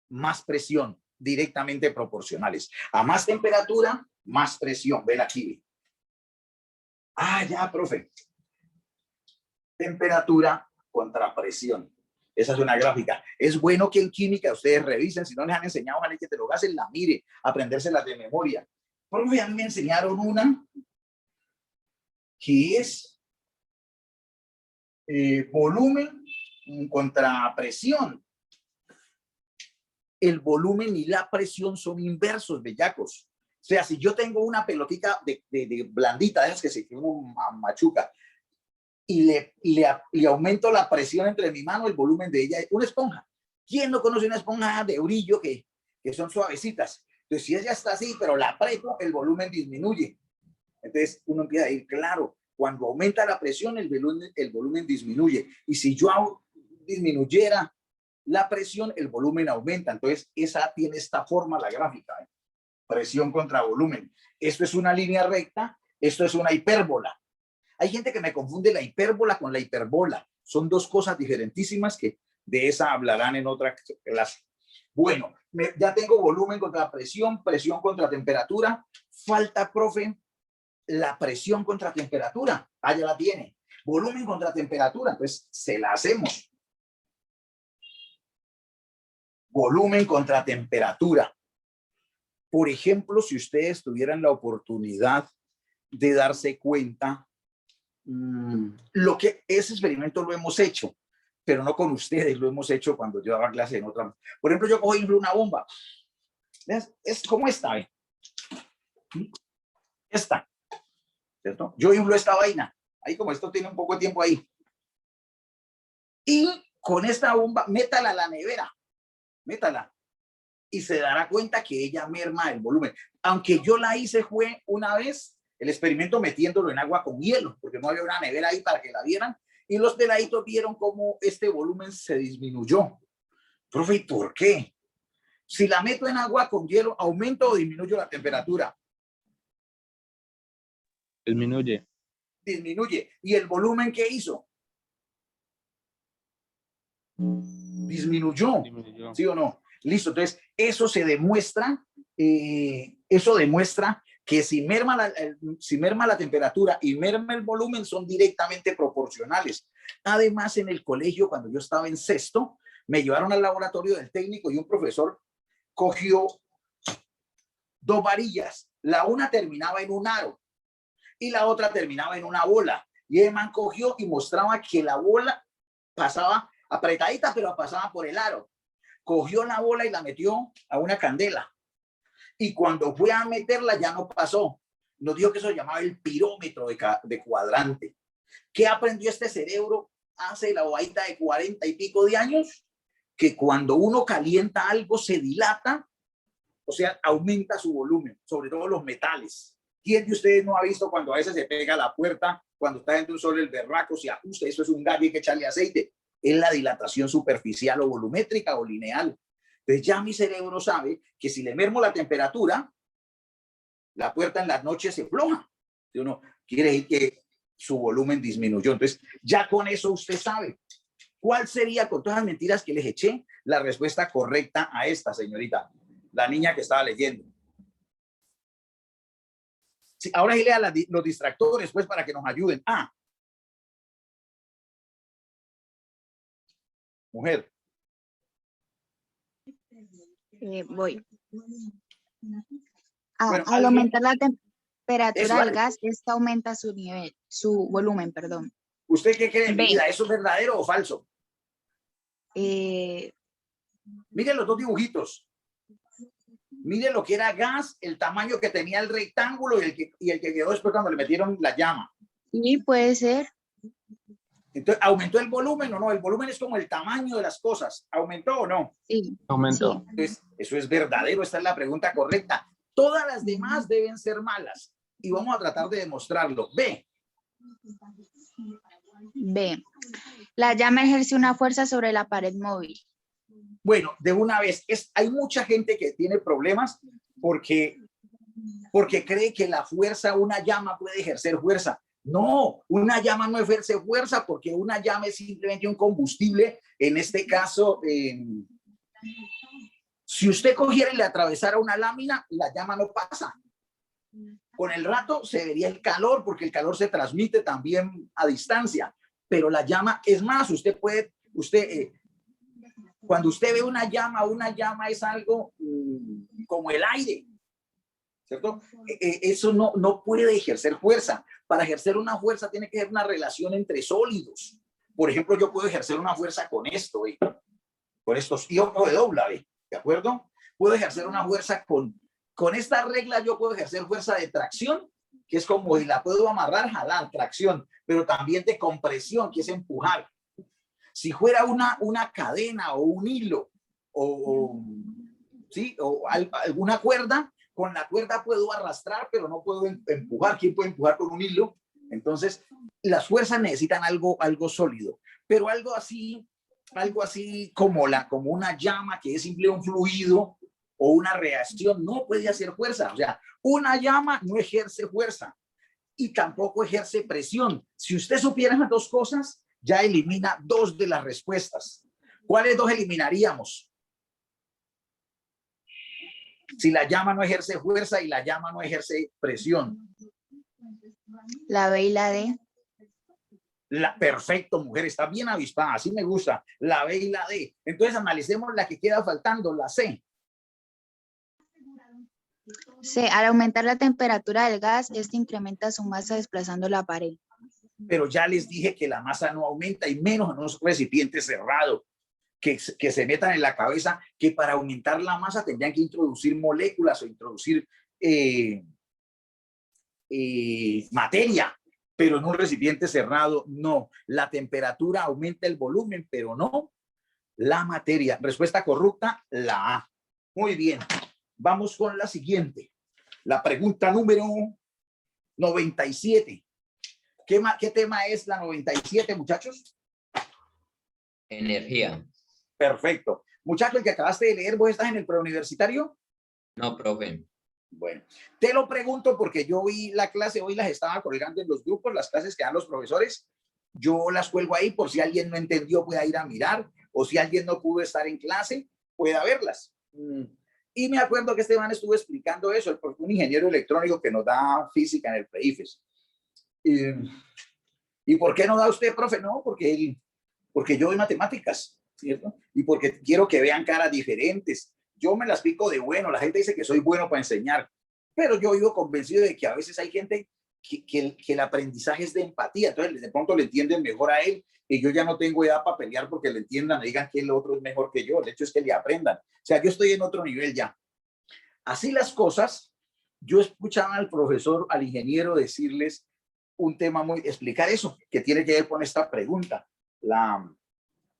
más presión, directamente proporcionales. A más temperatura, más presión. Ven aquí. Ah, ya, profe. Temperatura contra presión. Esa es una gráfica. Es bueno que en química ustedes revisen, si no les han enseñado a la que te lo gasen, la mire, aprendérselas de memoria. Profe, a mí me enseñaron una que es volumen contra presión. El volumen y la presión son inversos, bellacos. O sea, si yo tengo una pelotita de blandita, de esas que se uno machuca, y le aumento la presión entre mi mano, el volumen de ella es una esponja. ¿Quién no conoce una esponja de brillo que son suavecitas? Entonces, si ella está así, pero la aprieto, el volumen disminuye. Entonces, uno empieza a ir, claro, cuando aumenta la presión, el volumen disminuye. Y si yo disminuyera la presión, el volumen aumenta. Entonces, esa tiene esta forma, la gráfica, ¿eh? Presión contra volumen. Esto es una línea recta, esto es una hipérbola. Hay gente que me confunde la hipérbola con la hiperbola. Son dos cosas diferentísimas que de esa hablarán en otra clase. Bueno, ya tengo volumen contra presión, presión contra temperatura. Falta, profe, la presión contra temperatura. Ah, ya la tiene. Volumen contra temperatura, pues se la hacemos. Volumen contra temperatura. Por ejemplo, si ustedes tuvieran la oportunidad de darse cuenta, ese experimento lo hemos hecho, pero no con ustedes, lo hemos hecho cuando yo daba clase en otra. Por ejemplo, yo cojo una bomba. Es como esta, ¿eh? Esta, ¿cierto? Yo inflo esta vaina. Ahí como esto tiene un poco de tiempo ahí. Y con esta bomba, métala a la nevera. Métala. Y se dará cuenta que ella merma el volumen. Aunque yo la hice fue una vez el experimento metiéndolo en agua con hielo, porque no había una nevera ahí para que la vieran, y los peladitos vieron cómo este volumen se disminuyó. Profe, ¿y por qué? Si la meto en agua con hielo, ¿aumento o disminuyo la temperatura? Disminuye. Disminuye. ¿Y el volumen qué hizo? Disminuyó. Disminuyó. ¿Sí o no? Listo, entonces eso se demuestra, que si merma la temperatura y merma el volumen son directamente proporcionales. Además, en el colegio, cuando yo estaba en sexto, me llevaron al laboratorio del técnico y un profesor cogió dos varillas. La una terminaba en un aro y la otra terminaba en una bola. Y el man cogió y mostraba que la bola pasaba apretadita, pero pasaba por el aro. Cogió la bola y la metió a una candela. Y cuando fue a meterla ya no pasó. Nos dijo que eso se llamaba el pirómetro de cuadrante. ¿Qué aprendió este cerebro hace la bobadita de 40 y pico de años? Que cuando uno calienta algo se dilata, o sea, aumenta su volumen, sobre todo los metales. ¿Quién de ustedes no ha visto cuando a veces se pega a la puerta, cuando está dentro del sol el berraco, se ajusta? Eso es un gas, hay que echarle aceite. es la dilatación superficial o volumétrica o lineal. Entonces ya mi cerebro sabe que si le mermo la temperatura, la puerta en las noches se afloja. Uno quiere decir que su volumen disminuyó. Entonces ya con eso usted sabe cuál sería, con todas las mentiras que les eché, la respuesta correcta a esta señorita, la niña que estaba leyendo. Sí, ahora sí lea los distractores, pues, para que nos ayuden. Mujer. Voy. Bueno, Al aumentar la temperatura Eso, del dale. gas, esta aumenta su nivel, su volumen, perdón. ¿Usted qué cree, mi Ve. vida? ¿Eso es verdadero o falso? Eh, Mire los dos dibujitos. Mire lo que era gas, el tamaño que tenía el rectángulo y el que quedó después cuando le metieron la llama. sí, puede ser. Entonces, ¿aumentó el volumen o no? El volumen es como el tamaño de las cosas. ¿Aumentó o no? Sí. Aumentó. Sí. Entonces, eso es verdadero. Esta es la pregunta correcta. Todas las demás deben ser malas. Y vamos a tratar de demostrarlo. B. B. La llama ejerce una fuerza sobre la pared móvil. Bueno, de una vez, hay mucha gente que tiene problemas porque cree que la fuerza, una llama puede ejercer fuerza. No, una llama no ejerce fuerza porque una llama es simplemente un combustible. En este caso, si usted cogiera y le atravesara una lámina, la llama no pasa. Con el rato se vería el calor porque el calor se transmite también a distancia. Pero la llama, es más, cuando usted ve una llama es algo como el aire, ¿cierto? Eso no puede ejercer fuerza. Para ejercer una fuerza tiene que haber una relación entre sólidos. Por ejemplo, yo puedo ejercer una fuerza con esto, con estos iOS de dobla, ¿de acuerdo? Puedo ejercer una fuerza con esta regla, yo puedo ejercer fuerza de tracción, que es como, y la puedo amarrar, jalar, tracción, pero también de compresión, que es empujar. Si fuera una cadena o un hilo ¿sí? o alguna cuerda, con la cuerda puedo arrastrar, pero no puedo empujar. ¿Quién puede empujar con un hilo? Entonces, las fuerzas necesitan algo sólido, pero algo así como una llama que es simple un fluido o una reacción, no puede hacer fuerza. O sea, una llama no ejerce fuerza y tampoco ejerce presión. Si usted supiera las dos cosas, ya elimina dos de las respuestas. ¿Cuáles dos eliminaríamos? Si la llama no ejerce fuerza y la llama no ejerce presión. La B y la D. Perfecto, mujer, está bien avispada, así me gusta. La B y la D. Entonces analicemos la que queda faltando, la C. C. Al aumentar la temperatura del gas, este incrementa su masa desplazando la pared. Pero ya les dije que la masa no aumenta y menos en un recipiente cerrado. Que se metan en la cabeza que para aumentar la masa tendrían que introducir moléculas o introducir materia, pero en un recipiente cerrado no. La temperatura aumenta el volumen, pero no la materia. Respuesta correcta, la A. Muy bien, vamos con la siguiente. La pregunta número 97. ¿Qué tema es la 97, muchachos? Energía. Perfecto. Muchacho, el que acabaste de leer, ¿vos estás en el preuniversitario? No, profe. Bueno, te lo pregunto porque yo vi la clase, hoy las estaba colgando en los grupos, las clases que dan los profesores. Yo las cuelgo ahí por si alguien no entendió, pueda ir a mirar, o si alguien no pudo estar en clase, pueda verlas. Y me acuerdo que Esteban estuvo explicando eso, un ingeniero electrónico que nos da física en el PREIFES. ¿Y por qué no da usted, profe? No, porque yo doy matemáticas, ¿cierto? Y porque quiero que vean caras diferentes. Yo me las pico de bueno, la gente dice que soy bueno para enseñar, pero yo vivo convencido de que a veces hay gente que el aprendizaje es de empatía, entonces de pronto le entienden mejor a él y yo ya no tengo edad para pelear porque le entiendan, le digan que el otro es mejor que yo, el hecho es que le aprendan. O sea, yo estoy en otro nivel ya. Así las cosas, yo escuchaba al profesor, al ingeniero decirles un tema explicar eso, que tiene que ver con esta pregunta.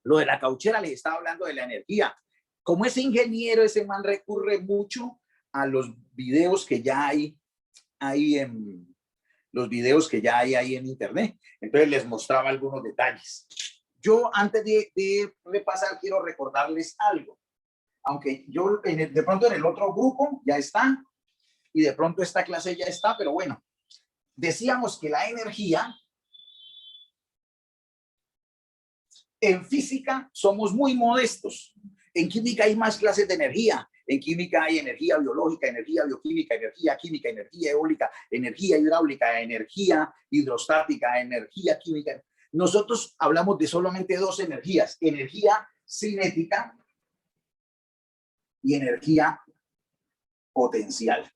Lo de la cauchera, les estaba hablando de la energía. Como ese ingeniero, ese man recurre mucho a los videos que ya hay en internet. Entonces les mostraba algunos detalles. Yo antes de repasar quiero recordarles algo. Aunque yo de pronto en el otro grupo ya está y de pronto esta clase ya está, pero bueno, decíamos que la energía en física somos muy modestos. En química hay más clases de energía. En química hay energía biológica, energía bioquímica, energía química, energía eólica, energía hidráulica, energía hidrostática, energía química. Nosotros hablamos de solamente dos energías: energía cinética y energía potencial.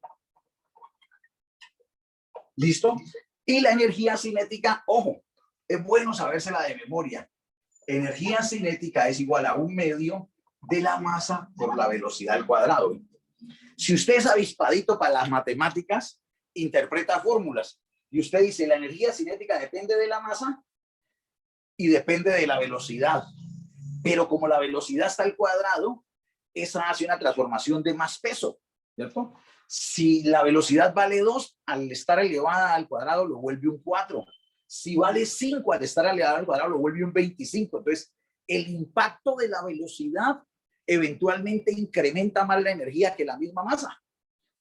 ¿Listo? Y la energía cinética, ojo, es bueno sabérsela de memoria. Energía cinética es igual a 1/2 de la masa por la velocidad al cuadrado. Si usted es avispadito para las matemáticas, interpreta fórmulas y usted dice la energía cinética depende de la masa y depende de la velocidad. Pero como la velocidad está al cuadrado, esa hace una transformación de más peso, ¿cierto? Si la velocidad vale 2, al estar elevada al cuadrado lo vuelve un 4. Si vale 5, al estar elevada al cuadrado lo vuelve un 25. Entonces, el impacto de la velocidad eventualmente incrementa más la energía que la misma masa.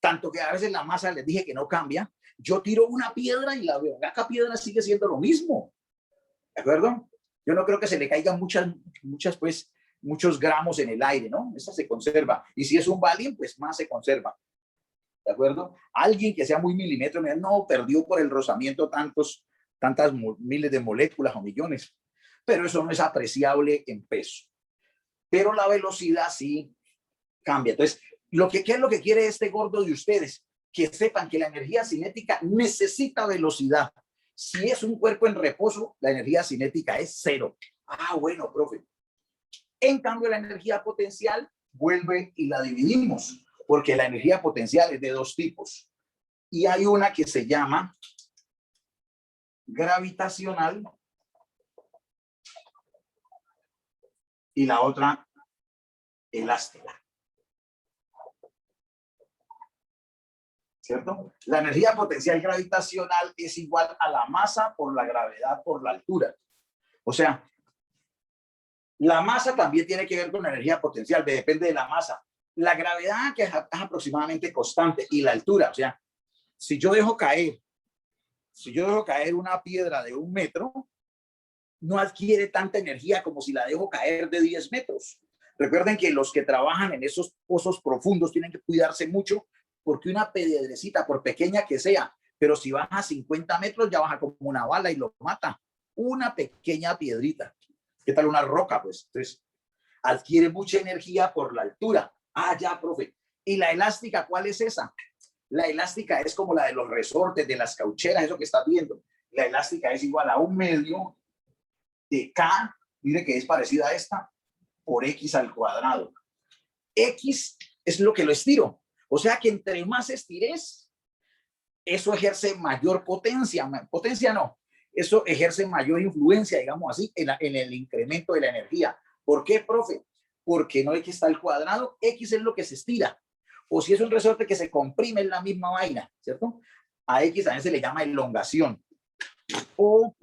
Tanto que a veces la masa, les dije que no cambia. Yo tiro una piedra y la verga piedra sigue siendo lo mismo. ¿De acuerdo? Yo no creo que se le caigan muchos gramos en el aire, ¿no? Esa se conserva. Y si es un balín, pues más se conserva. ¿De acuerdo? Alguien que sea muy milimétrico, no, perdió por el rozamiento tantas miles de moléculas o millones. Pero eso no es apreciable en peso. Pero la velocidad sí cambia. Entonces, ¿qué es lo que quiere este gordo de ustedes? Que sepan que la energía cinética necesita velocidad. Si es un cuerpo en reposo, la energía cinética es 0. Ah, bueno, profe. En cambio, la energía potencial vuelve y la dividimos, porque la energía potencial es de 2 tipos. Y hay una que se llama gravitacional y la otra elástica. ¿Cierto? La energía potencial gravitacional es igual a la masa por la gravedad por la altura. O sea, la masa también tiene que ver con la energía potencial, depende de la masa. La gravedad, que es aproximadamente constante, y la altura. O sea, si yo dejo caer una piedra de 1 metro, no adquiere tanta energía como si la dejo caer de 10 metros. Recuerden que los que trabajan en esos pozos profundos tienen que cuidarse mucho, porque una piedrecita, por pequeña que sea, pero si baja a 50 metros ya baja como una bala y lo mata. Una pequeña piedrita. ¿Qué tal una roca? Pues entonces adquiere mucha energía por la altura. Ah, ya, profe. ¿Y la elástica cuál es esa? La elástica es como la de los resortes, de las caucheras, eso que estás viendo. La elástica es igual a 1/2 de K, mire que es parecida a esta, por X al cuadrado. X es lo que lo estiro. O sea que entre más estires, eso ejerce mayor potencia. Potencia no. Eso ejerce mayor influencia, digamos así, en el incremento de la energía. ¿Por qué, profe? Porque no X está al cuadrado, X es lo que se estira. O si es un resorte que se comprime en la misma vaina, ¿cierto? A X también se le llama elongación o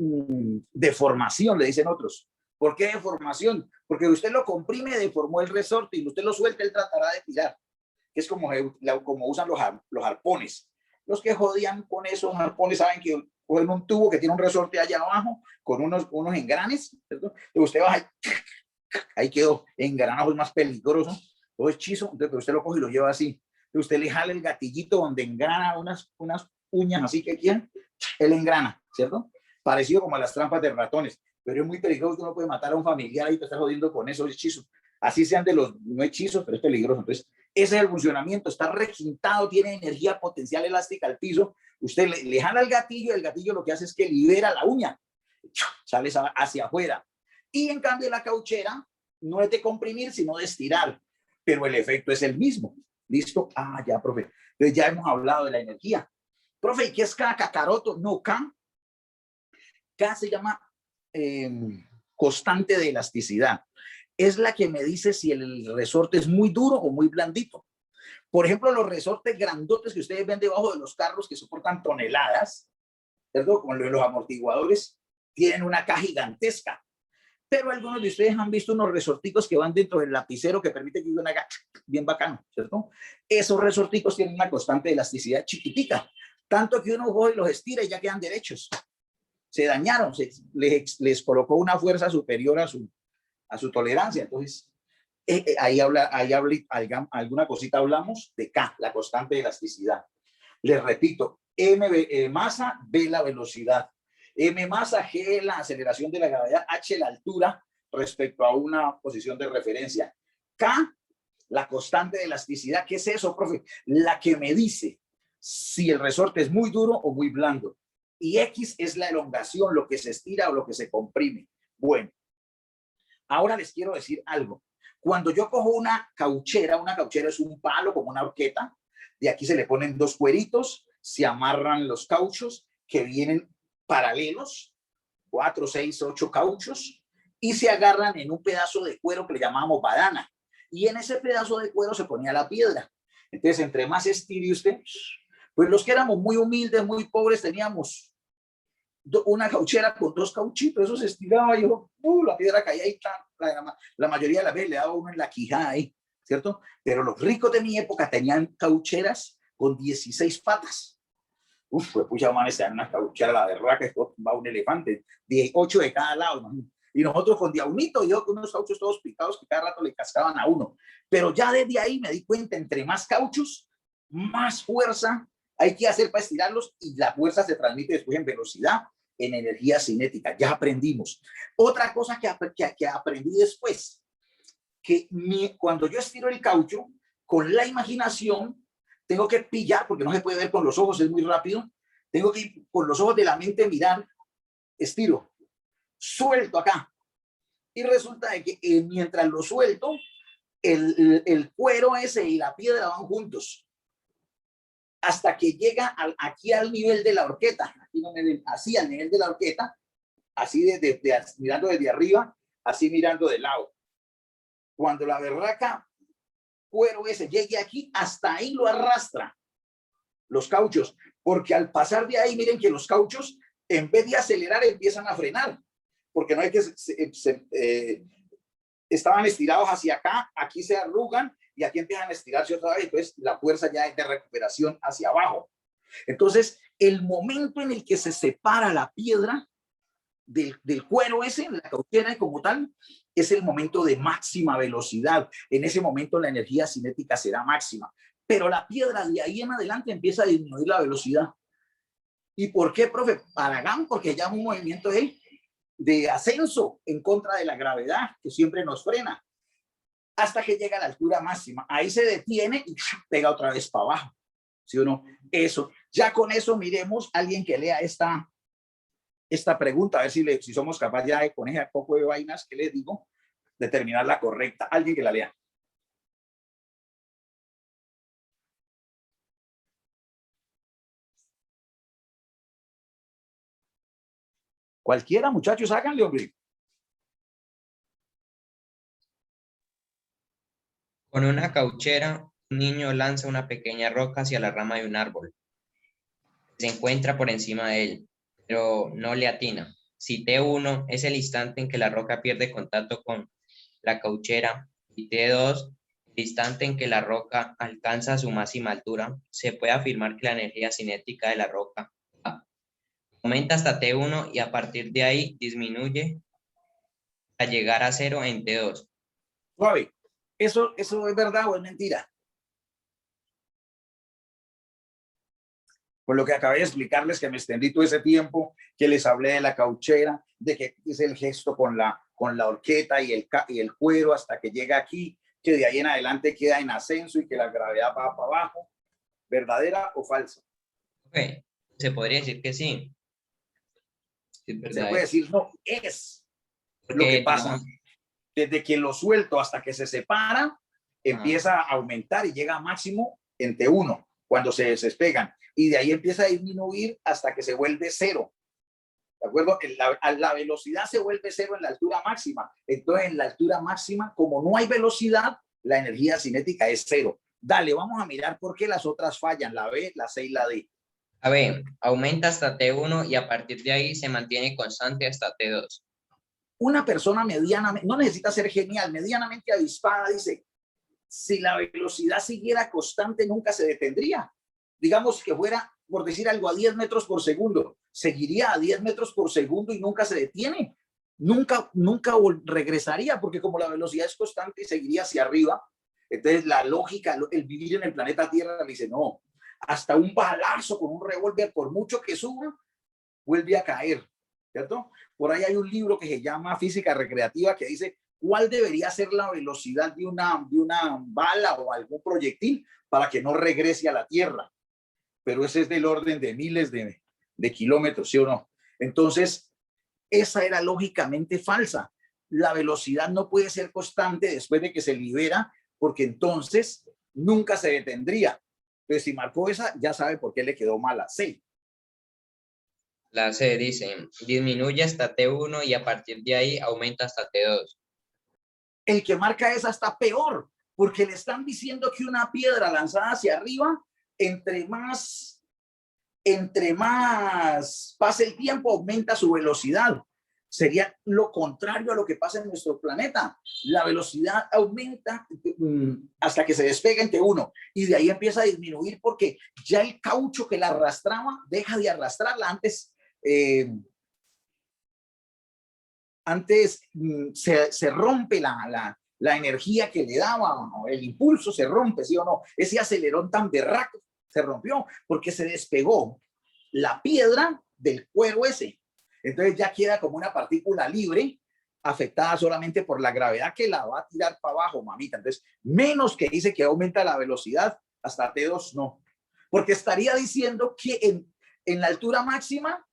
deformación, le dicen otros. ¿Por qué deformación? Porque usted lo comprime, deformó el resorte, y usted lo suelta, él tratará de tirar. Que es como usan los arpones. Los que jodían con esos arpones saben que cogen un tubo que tiene un resorte allá abajo con unos engranes, ¿cierto? Y usted baja, ahí quedó engranado, es más peligroso, todo hechizo. Entonces usted lo coge y lo lleva así. Entonces usted le jala el gatillito donde engrana unas uñas así que quieren, él engrana, ¿cierto? Parecido como a las trampas de ratones, pero es muy peligroso. Uno puede matar a un familiar y te está jodiendo con esos hechizos. Así sean de los no hechizos, pero es peligroso. Entonces, ese es el funcionamiento. Está requintado, tiene energía potencial elástica al piso. Usted le jala el gatillo, y el gatillo lo que hace es que libera la uña, sale hacia afuera. Y en cambio la cauchera no es de comprimir, sino de estirar, pero el efecto es el mismo. ¿Listo? Ah, ya, profe. Entonces ya hemos hablado de la energía. Profe, ¿y qué es K? ¿Kakaroto? No, K se llama constante de elasticidad. Es la que me dice si el resorte es muy duro o muy blandito. Por ejemplo, los resortes grandotes que ustedes ven debajo de los carros que soportan toneladas, ¿cierto? Como los amortiguadores, tienen una K gigantesca. Pero algunos de ustedes han visto unos resorticos que van dentro del lapicero que permite que haga bien bacano, ¿cierto? Esos resorticos tienen una constante de elasticidad chiquitica, tanto que uno coge y los estira y ya quedan derechos. Se dañaron, les colocó una fuerza superior a su tolerancia. Entonces, ahí alguna cosita hablamos de K, la constante de elasticidad. Les repito, M masa, B la velocidad. M masa, G la aceleración de la gravedad, H la altura respecto a una posición de referencia. K, la constante de elasticidad. ¿Qué es eso, profe? La que me dice si el resorte es muy duro o muy blando. Y X es la elongación, lo que se estira o lo que se comprime. Bueno, ahora les quiero decir algo. Cuando yo cojo una cauchera es un palo como una horqueta. De aquí se le ponen dos cueritos, se amarran los cauchos que vienen paralelos, 4, 6, 8 cauchos, y se agarran en un pedazo de cuero que le llamamos badana. Y en ese pedazo de cuero se ponía la piedra. Entonces, entre más estire usted, pues los que éramos muy humildes, muy pobres, teníamos una cauchera con dos cauchitos, eso se estiraba y la piedra caía ahí, la mayoría de las veces le daba uno en la quijada ahí, ¿cierto? Pero los ricos de mi época tenían caucheras con 16 patas. Pues pucha, man, se dan una cauchera, la berraca, que va un elefante, 8 de cada lado, ¿no? Y nosotros con diaunito, yo con unos cauchos todos picados que cada rato le cascaban a uno. Pero ya desde ahí me di cuenta, entre más cauchos, más fuerza hay que hacer para estirarlos y la fuerza se transmite después en velocidad, en energía cinética. Ya aprendimos. Otra cosa que aprendí después, que cuando yo estiro el caucho, con la imaginación, tengo que pillar, porque no se puede ver con los ojos, es muy rápido, tengo que ir con los ojos de la mente mirar, estiro, suelto acá. Y resulta de que mientras lo suelto, el cuero ese y la piedra van juntos. Hasta que llega aquí al nivel de la horqueta, aquí no me ven, así al nivel de la horqueta, así mirando desde arriba, así mirando de lado. Cuando la berraca cuero ese llegue aquí, hasta ahí lo arrastra los cauchos, porque al pasar de ahí, miren que los cauchos, en vez de acelerar, empiezan a frenar, porque no hay que estaban estirados hacia acá, aquí se arrugan y aquí empiezan a estirarse otra vez, entonces la fuerza ya es de recuperación hacia abajo. Entonces, el momento en el que se separa la piedra del cuero ese, la cauchera como tal, es el momento de máxima velocidad. En ese momento la energía cinética será máxima, pero la piedra de ahí en adelante empieza a disminuir la velocidad. ¿Y por qué, profe? Paragán, porque ya un movimiento de ascenso en contra de la gravedad que siempre nos frena, hasta que llega a la altura máxima. Ahí se detiene y pega otra vez para abajo. ¿Sí o no? Eso. Ya con eso miremos a alguien que lea esta pregunta, a ver si somos capaces ya de, con ese poco de vainas que les digo, determinar la correcta. Alguien que la lea. Cualquiera, muchachos, háganle, hombre. Con una cauchera, un niño lanza una pequeña roca hacia la rama de un árbol. Se encuentra por encima de él, pero no le atina. Si T1 es el instante en que la roca pierde contacto con la cauchera y T2 el instante en que la roca alcanza su máxima altura, se puede afirmar que la energía cinética de la roca aumenta hasta T1 y a partir de ahí disminuye a llegar a 0 en T2. Suave. ¿Eso es verdad o es mentira? Por lo que acabé de explicarles, que me extendí todo ese tiempo, que les hablé de la cauchera, de que hice el gesto con la horqueta y el cuero hasta que llega aquí, que de ahí en adelante queda en ascenso y que la gravedad va para abajo. ¿Verdadera o falsa? Okay. Se podría decir que sí. Se puede decir no, es lo que pasa. Digamos, desde que lo suelto hasta que se separa, empieza a aumentar y llega a máximo en T1 cuando se despegan. Y de ahí empieza a disminuir hasta que se vuelve 0. ¿De acuerdo? La velocidad se vuelve 0 en la altura máxima. Entonces, en la altura máxima, como no hay velocidad, la energía cinética es 0. Dale, vamos a mirar por qué las otras fallan, la B, la C y la D. A ver, aumenta hasta T1 y a partir de ahí se mantiene constante hasta T2. una persona medianamente, no necesita ser genial, medianamente avispada, dice, si la velocidad siguiera constante, nunca se detendría. Digamos que fuera, por decir algo, a 10 metros por segundo, seguiría a 10 metros por segundo y nunca se detiene. Nunca regresaría, porque como la velocidad es constante, seguiría hacia arriba. Entonces la lógica, el vivir en el planeta Tierra, le dice, no, hasta un balazo con un revólver, por mucho que suba, vuelve a caer, ¿cierto? Por ahí hay un libro que se llama Física Recreativa que dice cuál debería ser la velocidad de una bala o algún proyectil para que no regrese a la Tierra. Pero ese es del orden de miles de kilómetros, ¿sí o no? Entonces, esa era lógicamente falsa. La velocidad no puede ser constante después de que se libera, porque entonces nunca se detendría. Entonces, si marcó esa, ya sabe por qué le quedó mal la C. La C dice, disminuye hasta T1 y a partir de ahí aumenta hasta T2. El que marca esa está peor, porque le están diciendo que una piedra lanzada hacia arriba, entre más pase el tiempo, aumenta su velocidad. Sería lo contrario a lo que pasa en nuestro planeta. La velocidad aumenta hasta que se despega en T1 y de ahí empieza a disminuir porque ya el caucho que la arrastraba deja de arrastrarla. Antes se rompe la energía que le daba, ¿no? El impulso se rompe, ¿sí o no? Ese acelerón tan berraco se rompió porque se despegó la piedra del cuero ese. Entonces ya queda como una partícula libre, afectada solamente por la gravedad que la va a tirar para abajo, mamita. Entonces, menos que dice que aumenta la velocidad, hasta T2 no. Porque estaría diciendo que en la altura máxima,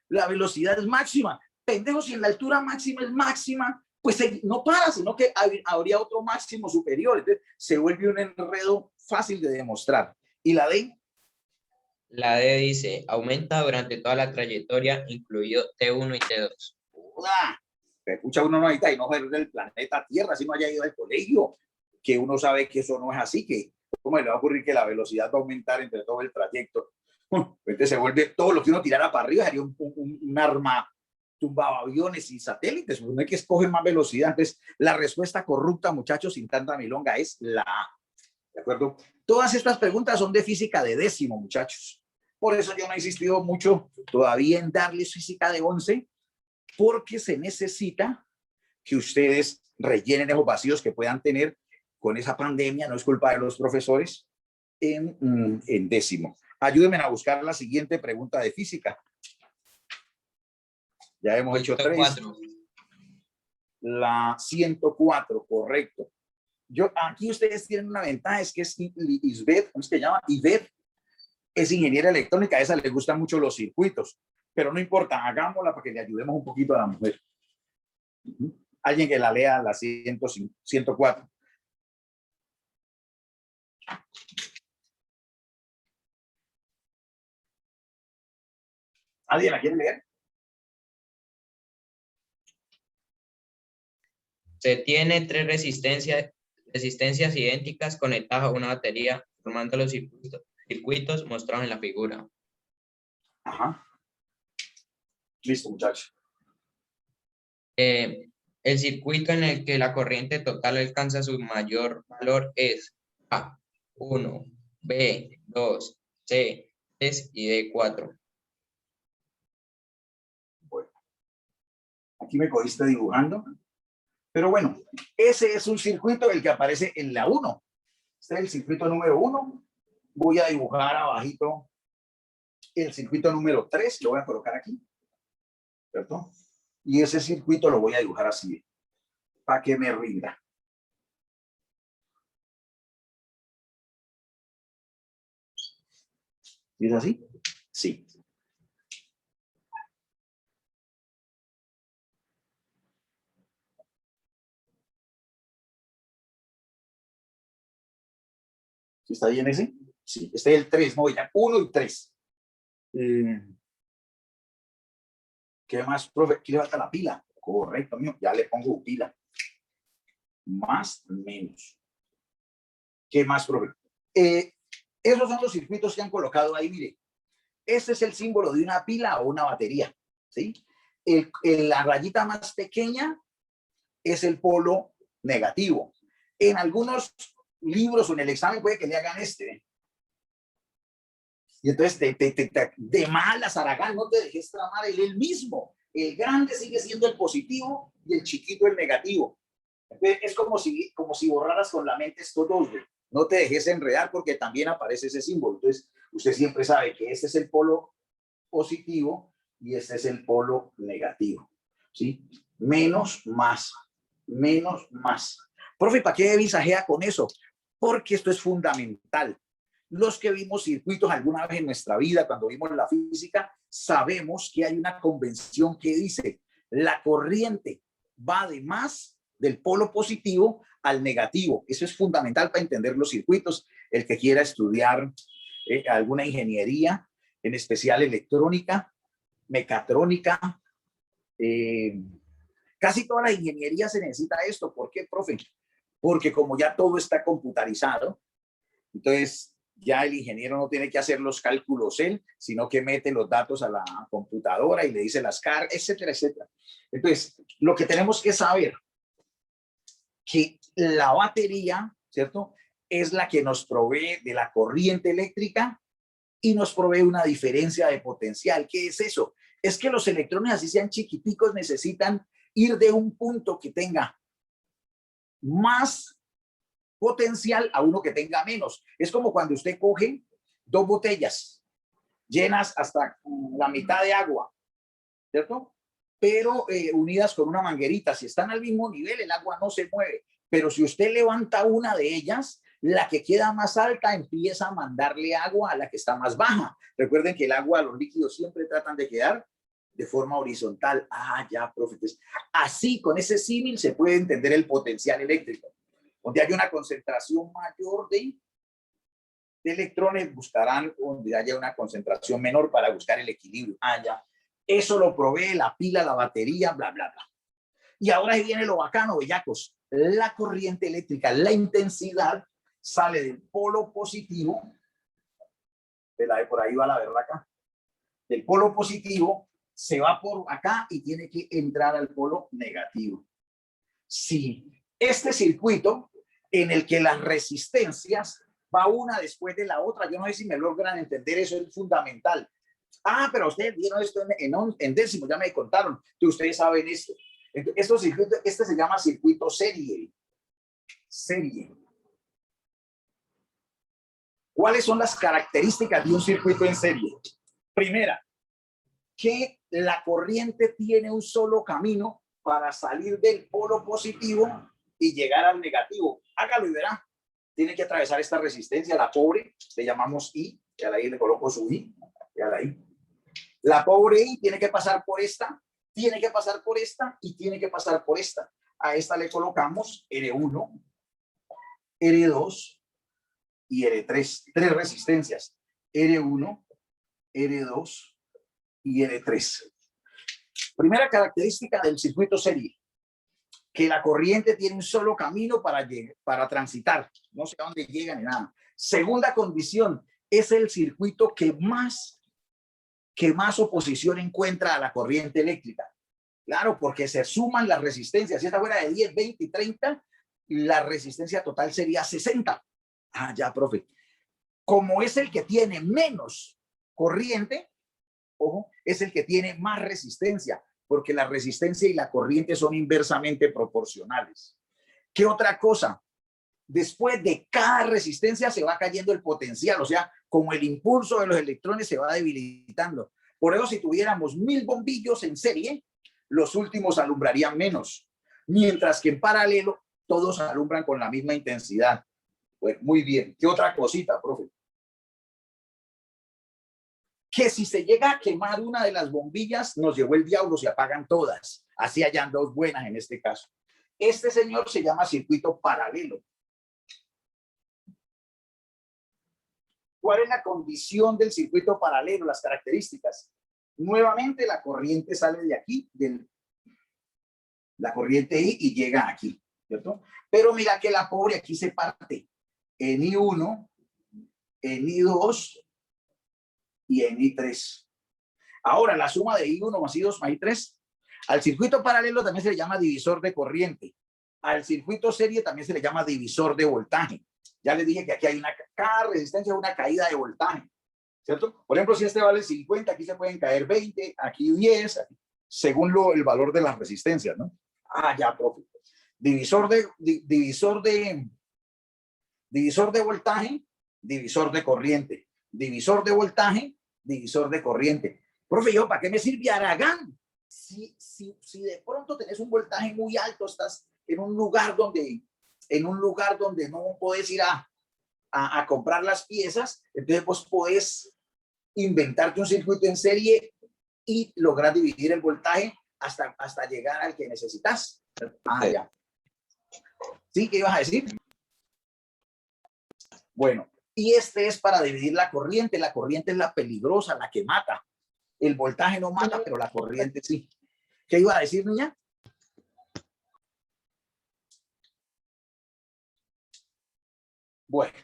la velocidad es máxima. Pendejo, si en la altura máxima es máxima, pues no para, sino que habría otro máximo superior. Entonces, se vuelve un enredo fácil de demostrar. ¿Y la D? La D dice, aumenta durante toda la trayectoria, incluido T1 y T2. Escucha, uno no ahorita y no es del planeta Tierra, si no haya ido al colegio, que uno sabe que eso no es así, que cómo le va a ocurrir que la velocidad va a aumentar entre todo el trayecto. Entonces se vuelve todo lo que uno tirara para arriba, sería un arma tumbaba aviones y satélites, no hay que escoger más velocidad. Entonces la respuesta corrupta, muchachos, sin tanta milonga, es la A. ¿De acuerdo? Todas estas preguntas son de física de décimo, muchachos. Por eso yo no he insistido mucho todavía en darles física de 11, porque se necesita que ustedes rellenen esos vacíos que puedan tener con esa pandemia, no es culpa de los profesores, en décimo. Ayúdenme a buscar la siguiente pregunta de física. Ya hemos hecho 3. La 104, correcto. Aquí ustedes tienen una ventaja, es que es Isbeth, ¿cómo se llama? Ivette es ingeniera electrónica, a esa le gustan mucho los circuitos, pero no importa, hagámosla para que le ayudemos un poquito a la mujer. Alguien que la lea, la 104. ¿Alguien la quiere leer? Se tiene 3 resistencias idénticas conectadas a una batería, formando los circuitos mostrados en la figura. Ajá. Listo, muchachos. El circuito en el que la corriente total alcanza su mayor valor es A1, B2, C3 y D4. Bueno, aquí me cogiste dibujando. Pero bueno, ese es un circuito el que aparece en la 1. Este es el circuito número 1. Voy a dibujar abajito el circuito número 3. Lo voy a colocar aquí. ¿Cierto? Y ese circuito lo voy a dibujar así, para que me rinda. ¿Es así? Sí. ¿Sí está bien ese? Sí, este es el 3, no, ya 1 y 3. ¿Qué más, profe? Aquí le falta la pila. Correcto, mío. Ya le pongo pila. Más, menos. ¿Qué más, profe? Esos son los circuitos que han colocado ahí, mire. Este es el símbolo de una pila o una batería, ¿sí? la rayita más pequeña es el polo negativo. En algunos libros o en el examen puede que le hagan este. Y entonces de malas, Aragán, no te dejes tramar el mismo. El grande sigue siendo el positivo y el chiquito el negativo. Entonces, es como si borraras con la mente estos dos. No te dejes enredar porque también aparece ese símbolo. Entonces, usted siempre sabe que este es el polo positivo y este es el polo negativo. ¿Sí? Menos, más. Menos, más. Profe, ¿para qué visajea con eso? Porque esto es fundamental. Los que vimos circuitos alguna vez en nuestra vida, cuando vimos la física, sabemos que hay una convención que dice la corriente va de más del polo positivo al negativo. Eso es fundamental para entender los circuitos. El que quiera estudiar alguna ingeniería, en especial electrónica, mecatrónica, casi toda la ingeniería se necesita esto. ¿Por qué, profe? Porque como ya todo está computarizado, entonces ya el ingeniero no tiene que hacer los cálculos él, sino que mete los datos a la computadora y le dice las cargas, etcétera, etcétera. Entonces, lo que tenemos que saber que la batería, ¿cierto? Es la que nos provee de la corriente eléctrica y nos provee una diferencia de potencial. ¿Qué es eso? Es que los electrones, así sean chiquiticos, necesitan ir de un punto que tenga más potencial a uno que tenga menos. Es como cuando usted coge dos botellas llenas hasta la mitad de agua, ¿cierto? Pero unidas con una manguerita. Si están al mismo nivel, el agua no se mueve. Pero si usted levanta una de ellas, la que queda más alta empieza a mandarle agua a la que está más baja. Recuerden que el agua, los líquidos siempre tratan de quedar de forma horizontal. Ah, ya, profe. Así, con ese símil se puede entender el potencial eléctrico. Donde hay una concentración mayor de electrones, buscarán donde haya una concentración menor para buscar el equilibrio. Ah, ya. Eso lo provee la pila, la batería, bla, bla, bla. Y ahora ahí viene lo bacano, bellacos. La corriente eléctrica, la intensidad, sale del polo positivo. Por ahí va la berraca. Del polo positivo se va por acá y tiene que entrar al polo negativo. Sí, este circuito en el que las resistencias va una después de la otra, yo no sé si me logran entender, eso es fundamental. Ah, pero ustedes vieron esto en décimo, ya me contaron que ustedes saben esto. Estos circuitos, este se llama circuito serie. Serie. ¿Cuáles son las características de un circuito en serie? Primera, que la corriente tiene un solo camino para salir del polo positivo y llegar al negativo. Hágalo y verá. Tiene que atravesar esta resistencia, la pobre, le llamamos I, y a la I le coloco su I, y a la I. La pobre I tiene que pasar por esta, tiene que pasar por esta y tiene que pasar por esta. A esta le colocamos R1, R2 y R3. Tres resistencias. R1, R2 y R3. Primera característica del circuito serie, que la corriente tiene un solo camino para transitar. No sé a dónde llega ni nada. Segunda condición, es el circuito que más oposición encuentra a la corriente eléctrica. Claro, porque se suman las resistencias. Si esta fuera de 10, 20 y 30, la resistencia total sería 60. Ah, ya, profe. Como es el que tiene menos corriente, ojo, es el que tiene más resistencia, porque la resistencia y la corriente son inversamente proporcionales. ¿Qué otra cosa? Después de cada resistencia se va cayendo el potencial, o sea, como el impulso de los electrones se va debilitando. Por eso, si tuviéramos 1000 bombillos en serie, los últimos alumbrarían menos, mientras que en paralelo todos alumbran con la misma intensidad. Pues muy bien. ¿Qué otra cosita, profe? Que si se llega a quemar una de las bombillas, nos llevó el diablo, se apagan todas. Así hayan dos buenas en este caso. Este señor se llama circuito paralelo. ¿Cuál es la condición del circuito paralelo? Las características. Nuevamente la corriente sale de aquí, la corriente I, y llega aquí, ¿cierto? Pero mira que la pobre aquí se parte en I1, en I2 y en I3. Ahora, la suma de I1 más I2 más I3 Al circuito paralelo también se le llama divisor de corriente. Al circuito serie también se le llama divisor de voltaje. Ya les dije que aquí hay cada resistencia es una caída de voltaje, ¿cierto? Por ejemplo, si este vale 50, aquí se pueden caer 20, aquí 10, según el valor de las resistencias, ¿no? Ah, ya, profe. Divisor de voltaje, divisor de corriente. Divisor de voltaje, divisor de corriente. Profe, ¿yo para qué me sirve Aragán? Si de pronto tenés un voltaje muy alto, estás en un lugar donde no puedes ir a comprar las piezas, entonces vos podés inventarte un circuito en serie y lograr dividir el voltaje hasta llegar al que necesitas. Ah, ya. ¿Sí? ¿Qué ibas a decir? Bueno, y este es para dividir la corriente. La corriente es la peligrosa, la que mata. El voltaje no mata, pero la corriente sí. ¿Qué iba a decir, niña? Bueno,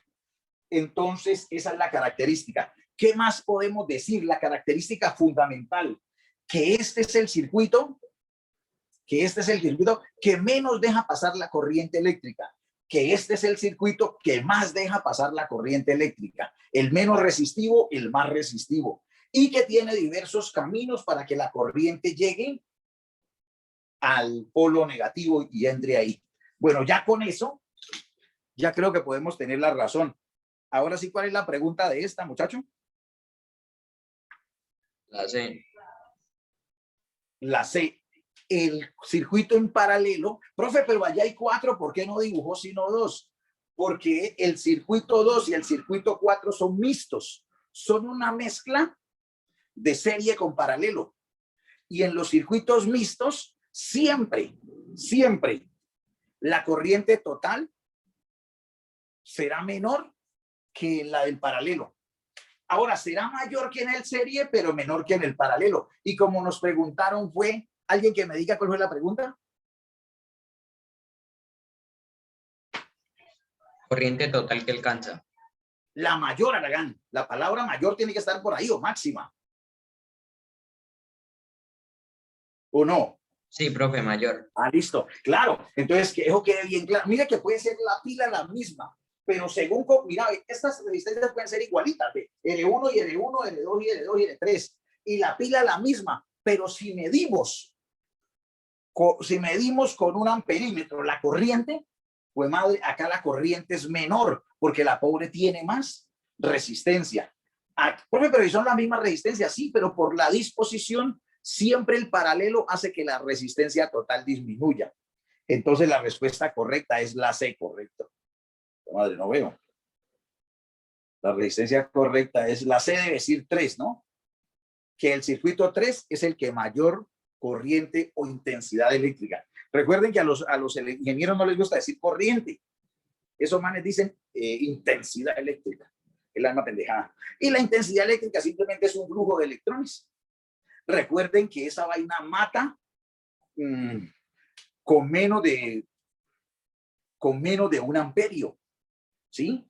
entonces esa es la característica. ¿Qué más podemos decir? La característica fundamental, que este es el circuito que menos deja pasar la corriente eléctrica, que este es el circuito que más deja pasar la corriente eléctrica, el menos resistivo, el más resistivo, y que tiene diversos caminos para que la corriente llegue al polo negativo y entre ahí. Bueno, ya con eso, ya creo que podemos tener la razón. Ahora sí, ¿cuál es la pregunta de esta, muchacho? La C. La C. El circuito en paralelo. Profe, pero allá hay 4, ¿por qué no dibujó sino 2? Porque el circuito 2 y el circuito 4 son mixtos. Son una mezcla de serie con paralelo. Y en los circuitos mixtos, siempre la corriente total será menor que la del paralelo. Ahora, será mayor que en el serie, pero menor que en el paralelo. Y como nos preguntaron fue, ¿alguien que me diga cuál fue la pregunta? Corriente total que alcanza. La mayor, Aragán. La palabra mayor tiene que estar por ahí, o máxima. ¿O no? Sí, profe, mayor. Ah, listo. Claro. Entonces, que eso quede bien claro. Mira que puede ser la pila la misma, pero según, mira, estas resistencias pueden ser igualitas, de R1 y R1, R2 y R2 y R3, y la pila la misma, pero si medimos con un amperímetro la corriente, pues madre, acá la corriente es menor, porque la pobre tiene más resistencia. Profe, pero son las mismas resistencias, sí, pero por la disposición, siempre el paralelo hace que la resistencia total disminuya. Entonces la respuesta correcta es la C, correcto. Madre, no veo. La resistencia correcta es la C, debe decir 3, ¿no? Que el circuito 3 es el que mayor corriente o intensidad eléctrica. Recuerden que a los ingenieros no les gusta decir corriente. Esos manes dicen intensidad eléctrica. Es la misma pendejada. Y la intensidad eléctrica simplemente es un flujo de electrones. Recuerden que esa vaina mata con menos de 1 amperio. ¿Sí?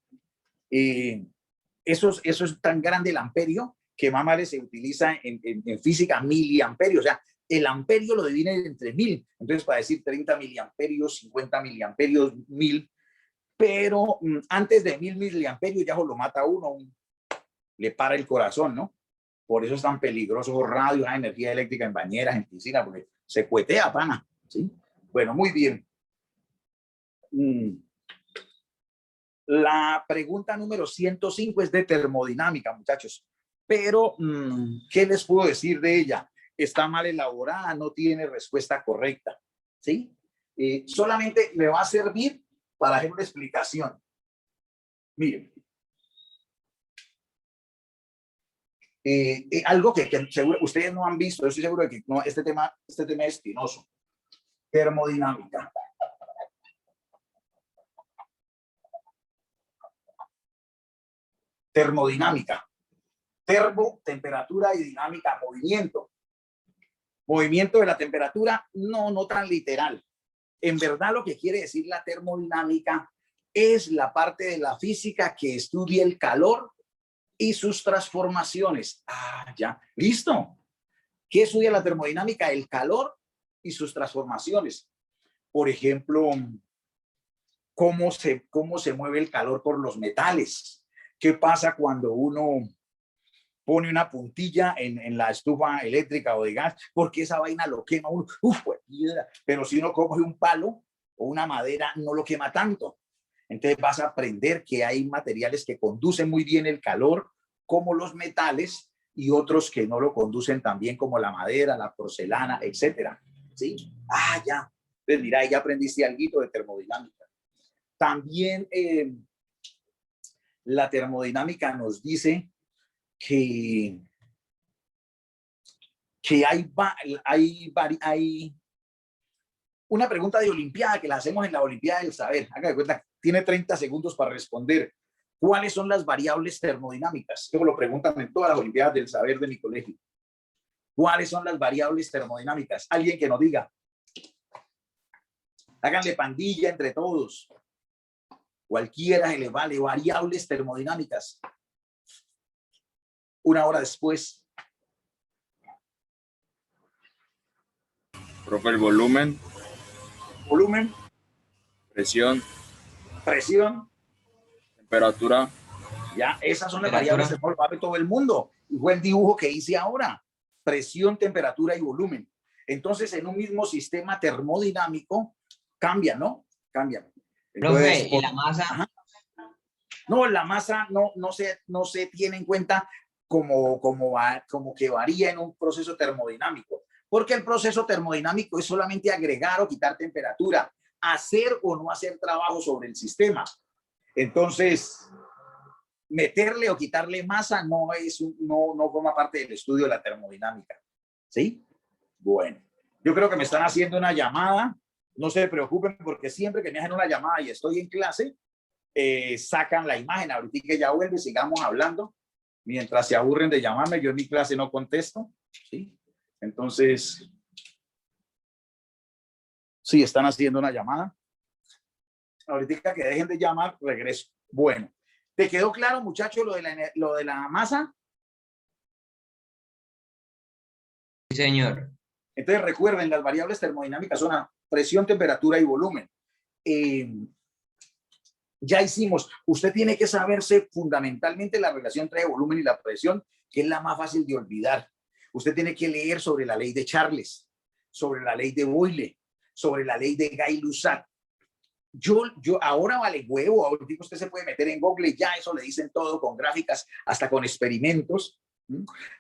Eso es tan grande el amperio que más vale se utiliza en física miliamperios. O sea, el amperio lo dividen entre 1000. Entonces, para decir 30 miliamperios, 50 miliamperios, 1000. Pero antes de 1000 miliamperios ya lo mata a uno, le para el corazón, ¿no? Por eso es tan peligroso los radios, la energía eléctrica en bañeras, en piscinas, porque se cuetea, pana. ¿Sí? Bueno, muy bien. La pregunta número 105 es de termodinámica, muchachos. Pero, ¿qué les puedo decir de ella? Está mal elaborada, no tiene respuesta correcta. ¿Sí? Solamente me va a servir para hacer una explicación. Miren. Algo que seguro ustedes no han visto, yo estoy seguro de que no, este tema es espinoso. Termodinámica. Termodinámica. Termo, temperatura y dinámica, movimiento. Movimiento de la temperatura, no tan literal. En verdad lo que quiere decir la termodinámica es la parte de la física que estudia el calor y sus transformaciones. Ah, ya. ¿Listo? ¿Qué estudia la termodinámica? El calor y sus transformaciones. Por ejemplo, cómo se mueve el calor por los metales. ¿Qué pasa cuando uno pone una puntilla en la estufa eléctrica o de gas? Porque esa vaina lo quema uno. Pues, piedra. Pero si uno coge un palo o una madera, no lo quema tanto. Entonces vas a aprender que hay materiales que conducen muy bien el calor, como los metales, y otros que no lo conducen tan bien, como la madera, la porcelana, etcétera. ¿Sí? Ya. Entonces, mira, ya aprendiste algo de termodinámica. También la termodinámica nos dice que hay una pregunta de Olimpiada que la hacemos en la Olimpiada del Saber. Haga de cuenta, tiene 30 segundos para responder. ¿Cuáles son las variables termodinámicas? Eso lo preguntan en todas las Olimpiadas del Saber de mi colegio. ¿Cuáles son las variables termodinámicas? Alguien que nos diga. Háganle pandilla entre todos. Cualquiera se le vale. Variables termodinámicas. Una hora después. Profe, el volumen, Volumen, presión, temperatura. ya, esas son las Temperatura. variables que sabe todo el mundo. Y fue el dibujo que hice ahora. Presión, temperatura y volumen. Entonces, en un mismo sistema termodinámico, cambian, ¿no? Cambian. Entonces, Profe, ¿y la masa? Ajá. No, la masa no se tiene en cuenta como que varía en un proceso termodinámico. Porque el proceso termodinámico es solamente agregar o quitar temperatura, hacer o no hacer trabajo sobre el sistema. Entonces, meterle o quitarle masa no forma parte del estudio de la termodinámica. ¿Sí? Bueno, yo creo que me están haciendo una llamada. No se preocupen porque siempre que me hacen una llamada y estoy en clase, sacan la imagen. Ahorita que ya vuelve, sigamos hablando. Mientras se aburren de llamarme, yo en mi clase no contesto. ¿Sí? Entonces, sí, están haciendo una llamada. Ahorita que dejen de llamar, regreso. Bueno, ¿te quedó claro, muchachos, lo de la masa? Sí, señor. Entonces, recuerden, las variables termodinámicas son presión, temperatura y volumen. Ya hicimos, usted tiene que saberse fundamentalmente la relación entre el volumen y la presión, que es la más fácil de olvidar. Usted tiene que leer sobre la ley de Charles, sobre la ley de Boyle, sobre la ley de Gay-Lussac. Yo ahora vale huevo, ahora usted se puede meter en Google, ya eso le dicen todo con gráficas, hasta con experimentos.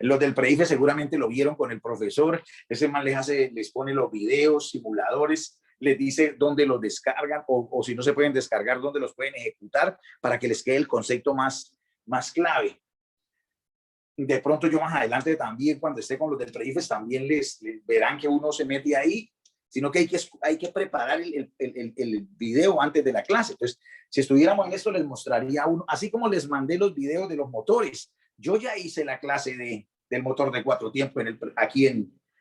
Los del PREIFE seguramente lo vieron con el profesor, ese man les pone los videos, simuladores, les dice dónde los descargan o si no se pueden descargar, dónde los pueden ejecutar para que les quede el concepto más clave. De pronto yo más adelante también, cuando esté con los del PREIFE, también les verán que uno se mete ahí, sino que hay que preparar el video antes de la clase. Entonces, si estuviéramos en esto, les mostraría uno, así como les mandé los videos de los motores. Yo ya hice la clase del motor de 4 tiempos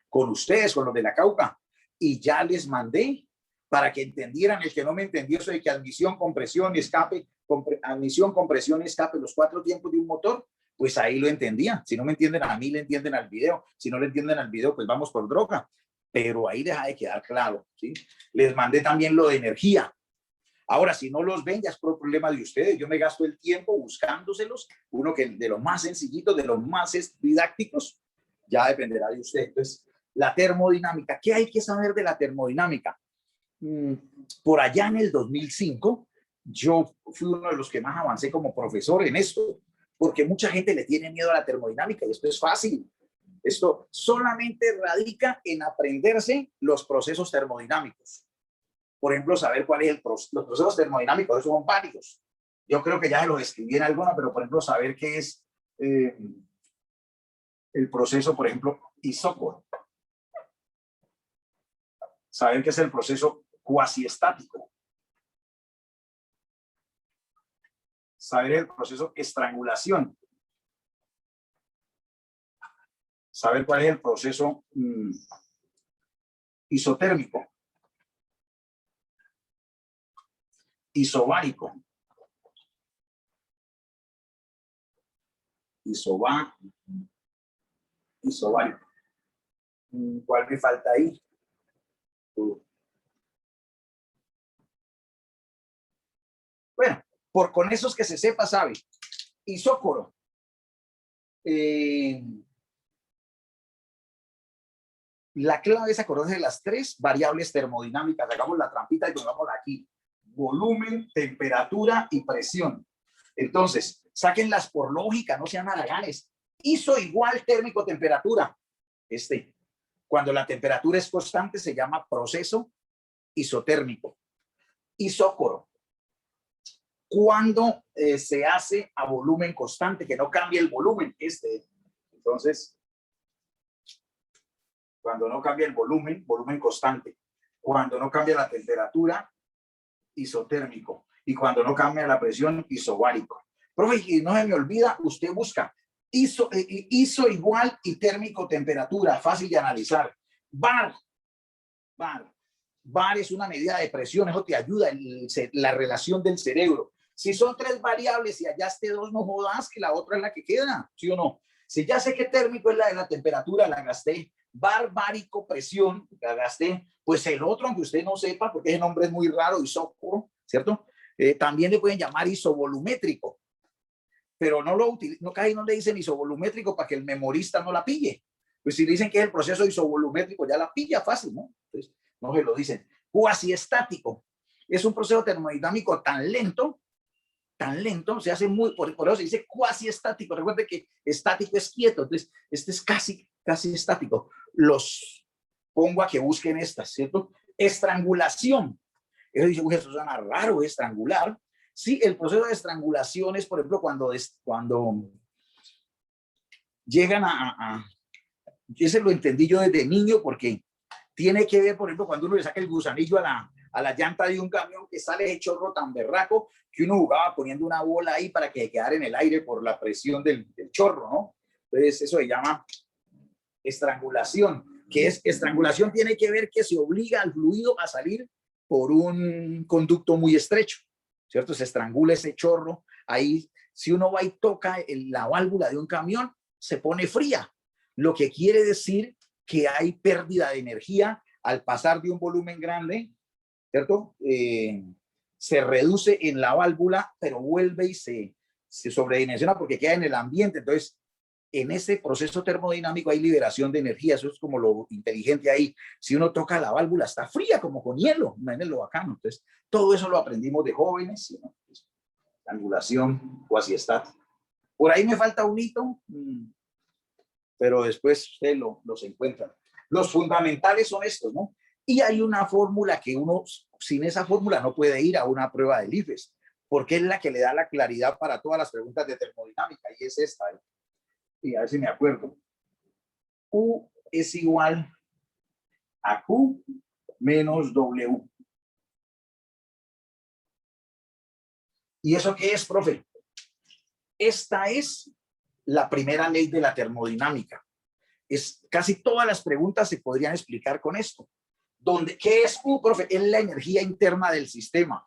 con ustedes, con los de la Cauca, y ya les mandé para que entendieran. El que no me entendió eso de que admisión, compresión, escape, admisión, compresión, escape, los 4 tiempos de un motor, pues ahí lo entendían. Si no me entienden a mí, le entienden al video. Si no le entienden al video, pues vamos por droga. Pero ahí deja de quedar claro, ¿sí? Les mandé también lo de energía. Ahora, si no los ven, ya es por problema de ustedes. Yo me gasto el tiempo buscándoselos. Uno que de los más sencillitos, de los más didácticos, ya dependerá de ustedes. Entonces, la termodinámica. ¿Qué hay que saber de la termodinámica? Por allá en el 2005, yo fui uno de los que más avancé como profesor en esto, porque mucha gente le tiene miedo a la termodinámica y esto es fácil. Esto solamente radica en aprenderse los procesos termodinámicos. Por ejemplo, saber cuál es los procesos termodinámicos, esos son varios. Yo creo que ya se los escribí en alguna, pero por ejemplo, saber qué es el proceso, por ejemplo, isócoro. Saber qué es el proceso cuasiestático. Saber el proceso estrangulación. Saber cuál es el proceso isotérmico, isobárico, isobárico. ¿Cuál me falta ahí? Bueno, con esos que se sepa, sabe. Isócoro. La clave es acordarse de las 3 variables termodinámicas. Hagamos la trampita y pongámosla aquí. Volumen, temperatura y presión. Entonces, sáquenlas por lógica, no sean haraganes. ISO igual térmico temperatura. Cuando la temperatura es constante se llama proceso isotérmico. Isócoro. Cuando se hace a volumen constante, que no cambie el volumen. Entonces, cuando no cambia el volumen constante. Cuando no cambia la temperatura, isotérmico. Y cuando no cambia la presión, isobárico. Profe, y no se me olvida, usted busca ISO igual y térmico temperatura, fácil de analizar. Bar es una medida de presión, eso te ayuda en la relación del cerebro. Si son 3 variables y hallaste 2, no jodas que la otra es la que queda, ¿sí o no? Si ya sé que térmico es la de la temperatura, la gasté. Bárico, presión, la gasté. Pues el otro, aunque usted no sepa, porque ese nombre es muy raro, isócoro, ¿cierto? También le pueden llamar isovolumétrico, pero casi no le dicen isovolumétrico para que el memorista no la pille. Pues si le dicen que es el proceso isovolumétrico, ya la pilla fácil, ¿no? Entonces, no se lo dicen. Cuasiestático. Es un proceso termodinámico tan lento, se hace por eso se dice cuasiestático. Recuerde que estático es quieto, entonces este es casi estático. Los pongo a que busquen estas, ¿cierto? Estrangulación. Eso dice, uy, eso suena raro, estrangular. Sí, el proceso de estrangulación es, por ejemplo, cuando llegan ese lo entendí yo desde niño, porque tiene que ver, por ejemplo, cuando uno le saca el gusanillo a la llanta de un camión, que sale ese chorro tan berraco que uno jugaba poniendo una bola ahí para que quedara en el aire por la presión del chorro, ¿no? Entonces eso se llama estrangulación, estrangulación tiene que ver que se obliga al fluido a salir por un conducto muy estrecho, ¿cierto? Se estrangula ese chorro. Ahí, si uno va y toca la válvula de un camión, se pone fría, lo que quiere decir que hay pérdida de energía al pasar de un volumen grande, ¿cierto? Se reduce en la válvula, pero vuelve y se sobredimensiona porque queda en el ambiente. Entonces, en ese proceso termodinámico hay liberación de energía. Eso es como lo inteligente ahí. Si uno toca la válvula, está fría como con hielo. Imagínense lo bacano. Entonces, todo eso lo aprendimos de jóvenes, ¿no? Angulación, cuasiestática. Por ahí me falta un hito, pero después ustedes los encuentran. Los fundamentales son estos, ¿no? Y hay una fórmula que uno, sin esa fórmula, no puede ir a una prueba del IFES, porque es la que le da la claridad para todas las preguntas de termodinámica, y es esta. Y a ver si me acuerdo. U es igual a Q menos W. ¿Y eso qué es, profe? Esta es la primera ley de la termodinámica. Casi todas las preguntas se podrían explicar con esto. ¿Qué es Q, profe? Es la energía interna del sistema.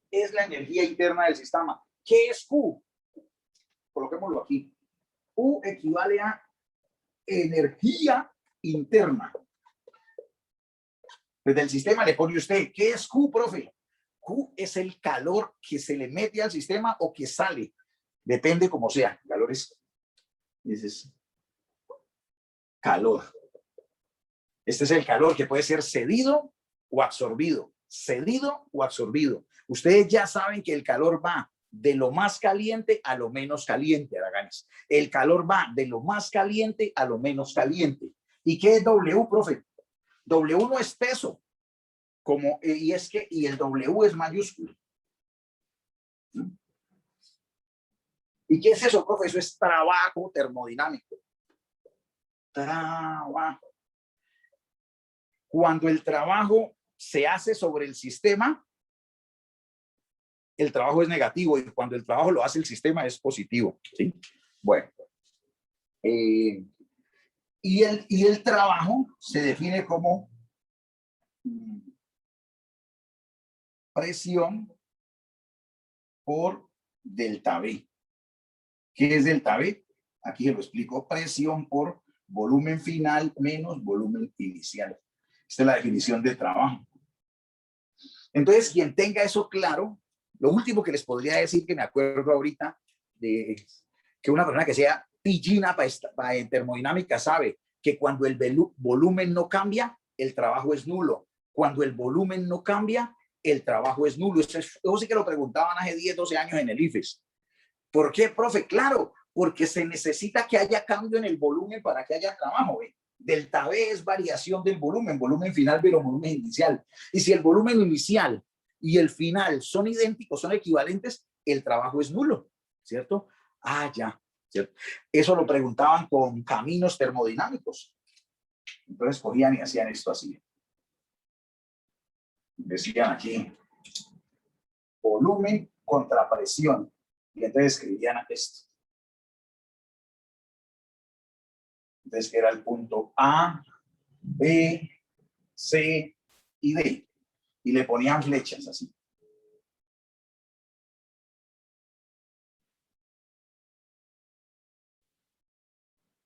Es la energía interna del sistema. ¿Qué es Q? Coloquémoslo aquí. U equivale a energía interna. Desde el sistema le pone usted, ¿qué es Q, profe? Q es el calor que se le mete al sistema o que sale. Depende como sea. Calor es calor. Este es el calor que puede ser cedido o absorbido. Cedido o absorbido. Ustedes ya saben que el calor va de lo más caliente a lo menos caliente, haraganes. El calor va de lo más caliente a lo menos caliente. ¿Y qué es W, profe? W no es peso, y el W es mayúsculo. ¿Y qué es eso, profe? Eso es trabajo termodinámico. Trabajo. Cuando el trabajo se hace sobre el sistema, el trabajo es negativo, y cuando el trabajo lo hace el sistema es positivo, ¿sí? Bueno. Y el trabajo se define como presión por delta V. ¿Qué es delta V? Aquí se lo explico. Presión por volumen final menos volumen inicial. Esta es la definición de trabajo. Entonces, quien tenga eso claro, lo último que les podría decir, que me acuerdo ahorita, de que una persona que sea pillina para termodinámica sabe que cuando el volumen no cambia, el trabajo es nulo. Cuando el volumen no cambia, el trabajo es nulo. Eso sí que lo preguntaban hace 10, 12 años en el IFES. ¿Por qué, profe? Claro, porque se necesita que haya cambio en el volumen para que haya trabajo. ¿Ve? Delta V es variación del volumen final pero volumen inicial. Y si el volumen inicial y el final son idénticos, son equivalentes, el trabajo es nulo, ¿cierto? Ah, ya, ¿cierto? Eso lo preguntaban con caminos termodinámicos. Entonces cogían y hacían esto así. Decían aquí, volumen contra presión. Y entonces escribían esto. Entonces era el punto A, B, C y D. Y le ponían flechas así.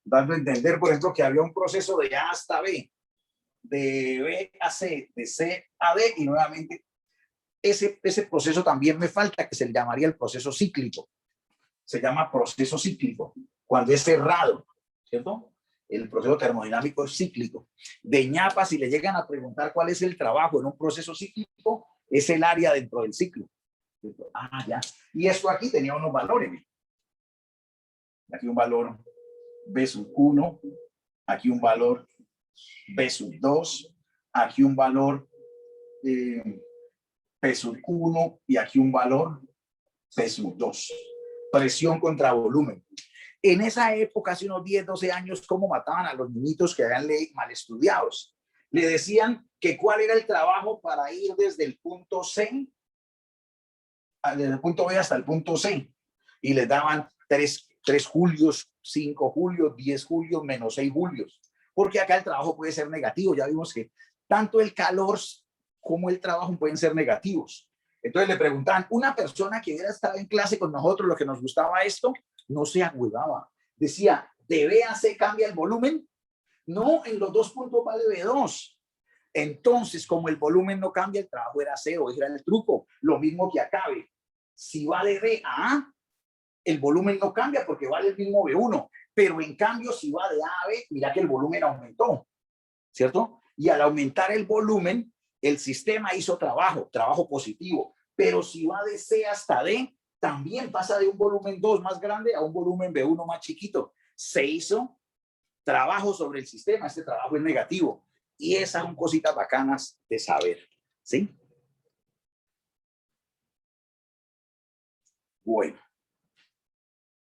Dando a entender, por ejemplo, que había un proceso de A hasta B, de B a C, de C a D, y nuevamente ese proceso también me falta, que se le llamaría el proceso cíclico. Se llama proceso cíclico, cuando es cerrado, ¿cierto? El proceso termodinámico es cíclico. De ñapa, si le llegan a preguntar cuál es el trabajo en un proceso cíclico, es el área dentro del ciclo. Ah, ya. Y esto aquí tenía unos valores. Aquí un valor B sub 1, aquí un valor B sub 2, aquí un valor P sub 1 y aquí un valor P sub 2. Presión contra volumen. En esa época, hace unos 10, 12 años, ¿cómo mataban a los niñitos que habían mal estudiados? Le decían que cuál era el trabajo para ir desde el punto C, desde el punto B hasta el punto C. Y les daban 3 julios, 5 julios, 10 julios, menos 6 julios. Porque acá el trabajo puede ser negativo. Ya vimos que tanto el calor como el trabajo pueden ser negativos. Entonces le preguntaban, una persona que hubiera estado en clase con nosotros, lo que nos gustaba esto, no se agüevaba. Decía, ¿de B a C cambia el volumen? No, en los 2 puntos vale B2. Entonces, como el volumen no cambia, el trabajo era cero, ese era el truco. Lo mismo que acá, B. Si va de B a A, el volumen no cambia porque vale el mismo B1. Pero en cambio, si va de A a B, mira que el volumen aumentó, ¿cierto? Y al aumentar el volumen, el sistema hizo trabajo positivo. Pero si va de C hasta D, también pasa de un volumen 2 más grande a un volumen B1 más chiquito. Se hizo trabajo sobre el sistema, este trabajo es negativo. Y esas son cositas bacanas de saber, ¿sí? Bueno.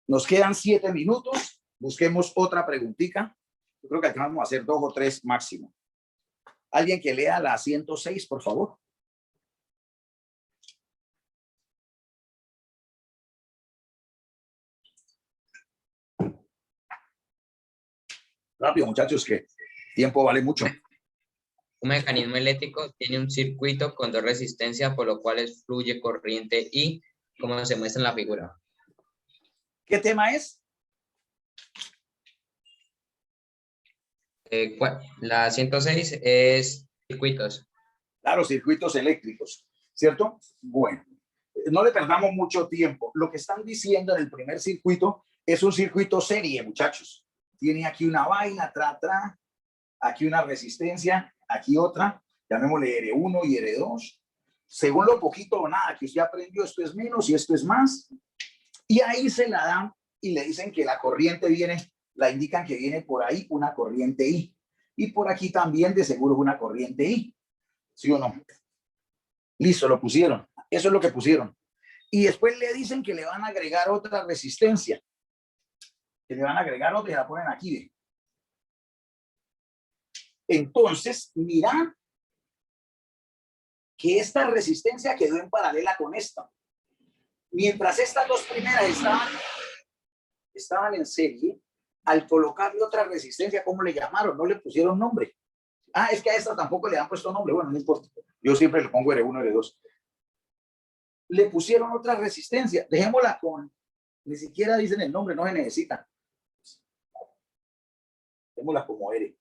Nos quedan 7 minutos. Busquemos otra preguntita. Yo creo que aquí vamos a hacer 2 o 3 máximo. Alguien que lea la 106, por favor. Rápido, muchachos, que tiempo vale mucho. Un mecanismo eléctrico tiene un circuito con 2 resistencias, por lo cual fluye corriente I, como se muestra en la figura. ¿Qué tema es? La 106 es circuitos. Claro, circuitos eléctricos, ¿cierto? Bueno, no le perdamos mucho tiempo. Lo que están diciendo en el primer circuito es un circuito serie, muchachos. Tiene aquí una vaina, aquí una resistencia, aquí otra, llamémosle R1 y R2. Según lo poquito o nada que usted aprendió, esto es menos y esto es más. Y ahí se la dan y le dicen que la corriente viene, la indican que viene por ahí una corriente I. Y por aquí también de seguro una corriente I. ¿Sí o no? Listo, lo pusieron. Eso es lo que pusieron. Y después le dicen que le van a agregar otra resistencia. Que le van a agregar otra y la ponen aquí. Entonces, mira que esta resistencia quedó en paralela con esta. Mientras estas 2 primeras estaban en serie, al colocarle otra resistencia, ¿cómo le llamaron? No le pusieron nombre. Ah, es que a esta tampoco le han puesto nombre. Bueno, no importa. Yo siempre le pongo R1, R2. Le pusieron otra resistencia. Dejémosla con... Ni siquiera dicen el nombre, no se necesita. Dejémosla como R.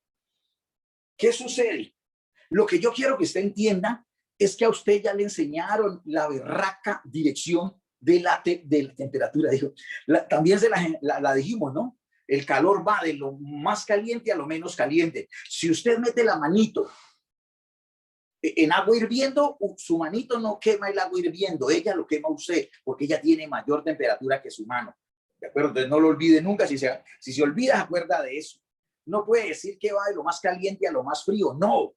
¿Qué sucede? Lo que yo quiero que usted entienda es que a usted ya le enseñaron la berraca dirección de la temperatura. Dijo, también la dijimos, ¿no? El calor va de lo más caliente a lo menos caliente. Si usted mete la manito en agua hirviendo, su manito no quema el agua hirviendo, ella lo quema usted, porque ella tiene mayor temperatura que su mano. ¿De acuerdo? Entonces no lo olvide nunca. Si se olvida, se acuerda de eso. No puede decir que va de lo más caliente a lo más frío. No,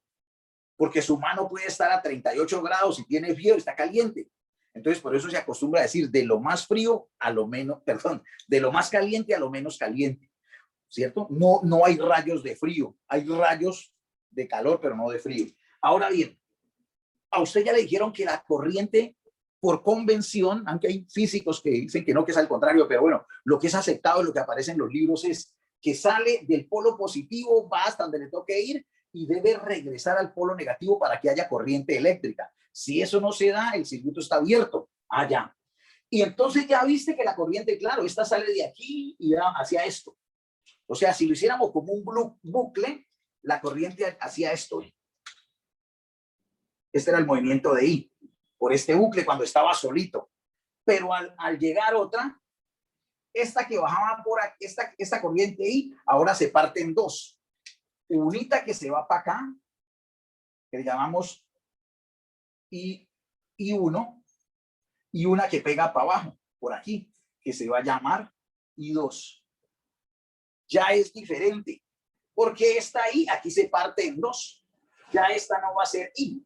porque su mano puede estar a 38 grados y tiene frío, está caliente. Entonces, por eso se acostumbra a decir de lo más frío a lo menos, perdón, de lo más caliente a lo menos caliente, ¿cierto? No hay rayos de frío, hay rayos de calor, pero no de frío. Ahora bien, a usted ya le dijeron que la corriente, por convención, aunque hay físicos que dicen que no, que es al contrario, pero bueno, lo que es aceptado y lo que aparece en los libros es que sale del polo positivo, va hasta donde le toque ir y debe regresar al polo negativo para que haya corriente eléctrica. Si eso no se da, el circuito está abierto allá. Y entonces ya viste que la corriente, claro, esta sale de aquí y va hacia esto. O sea, si lo hiciéramos como un bucle, la corriente hacía esto. Este era el movimiento de I, por este bucle cuando estaba solito. Pero al llegar otra, esta que bajaba por aquí, esta corriente I, ahora se parte en dos. Unita que se va para acá, que le llamamos I1, y una que pega para abajo, por aquí, que se va a llamar I2. Ya es diferente, porque esta I aquí se parte en dos. Ya esta no va a ser I,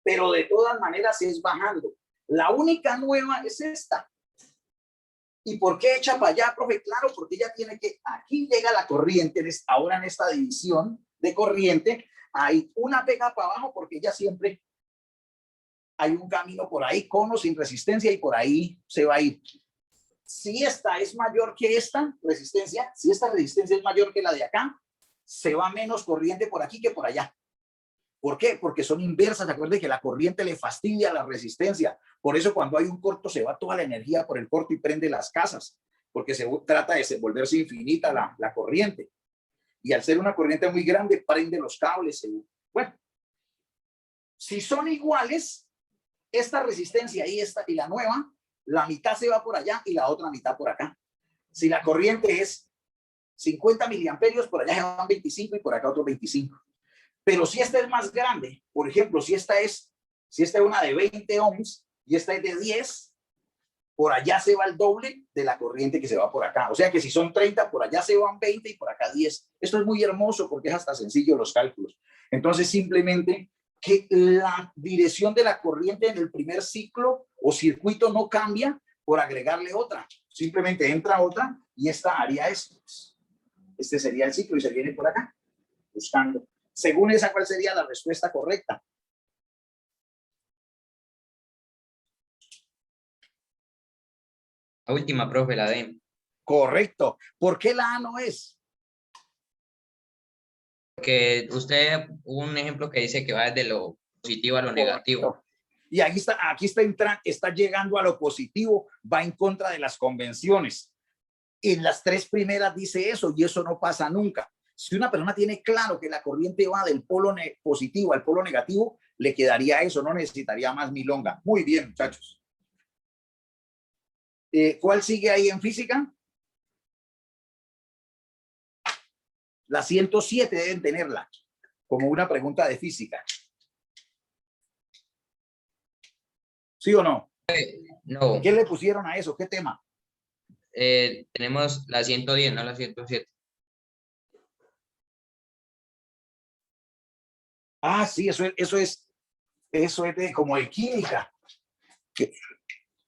pero de todas maneras es bajando. La única nueva es esta. ¿Y por qué echa para allá, profe? Claro, porque ella tiene que, aquí llega la corriente, ahora en esta división de corriente, hay una pega para abajo porque ya siempre hay un camino por ahí, cono sin resistencia, y por ahí se va a ir. Si esta es mayor que esta resistencia, si esta resistencia es mayor que la de acá, se va menos corriente por aquí que por allá. ¿Por qué? Porque son inversas. Acuérdense que la corriente le fastidia la resistencia. Por eso cuando hay un corto se va toda la energía por el corto y prende las casas, porque se trata de volverse infinita la corriente. Y al ser una corriente muy grande, prende los cables. Bueno, si son iguales, esta resistencia y esta y la nueva, la mitad se va por allá y la otra mitad por acá. Si la corriente es 50 miliamperios, por allá se van 25 y por acá otros 25. Pero si esta es más grande, por ejemplo, si esta es una de 20 ohms y esta es de 10, por allá se va el doble de la corriente que se va por acá. O sea que si son 30, por allá se van 20 y por acá 10. Esto es muy hermoso porque es hasta sencillo los cálculos. Entonces simplemente que la dirección de la corriente en el primer ciclo o circuito no cambia por agregarle otra. Simplemente entra otra y esta haría esto. Este sería el ciclo y se viene por acá buscando. Según esa, ¿cuál sería la respuesta correcta? La última, profe, la D. Correcto. ¿Por qué la A no es? Porque usted hubo un ejemplo que dice que va desde lo positivo a lo negativo. Y aquí está llegando a lo positivo, va en contra de las convenciones. En las tres primeras dice eso y eso no pasa nunca. Si una persona tiene claro que la corriente va del polo positivo al polo negativo, le quedaría eso, no necesitaría más milonga. Muy bien, muchachos. ¿Cuál sigue ahí en física? La 107 deben tenerla como una pregunta de física. ¿Sí o no? No. ¿Qué le pusieron a eso? ¿Qué tema? Tenemos la 110, no la 107. Ah, sí, eso es como de química.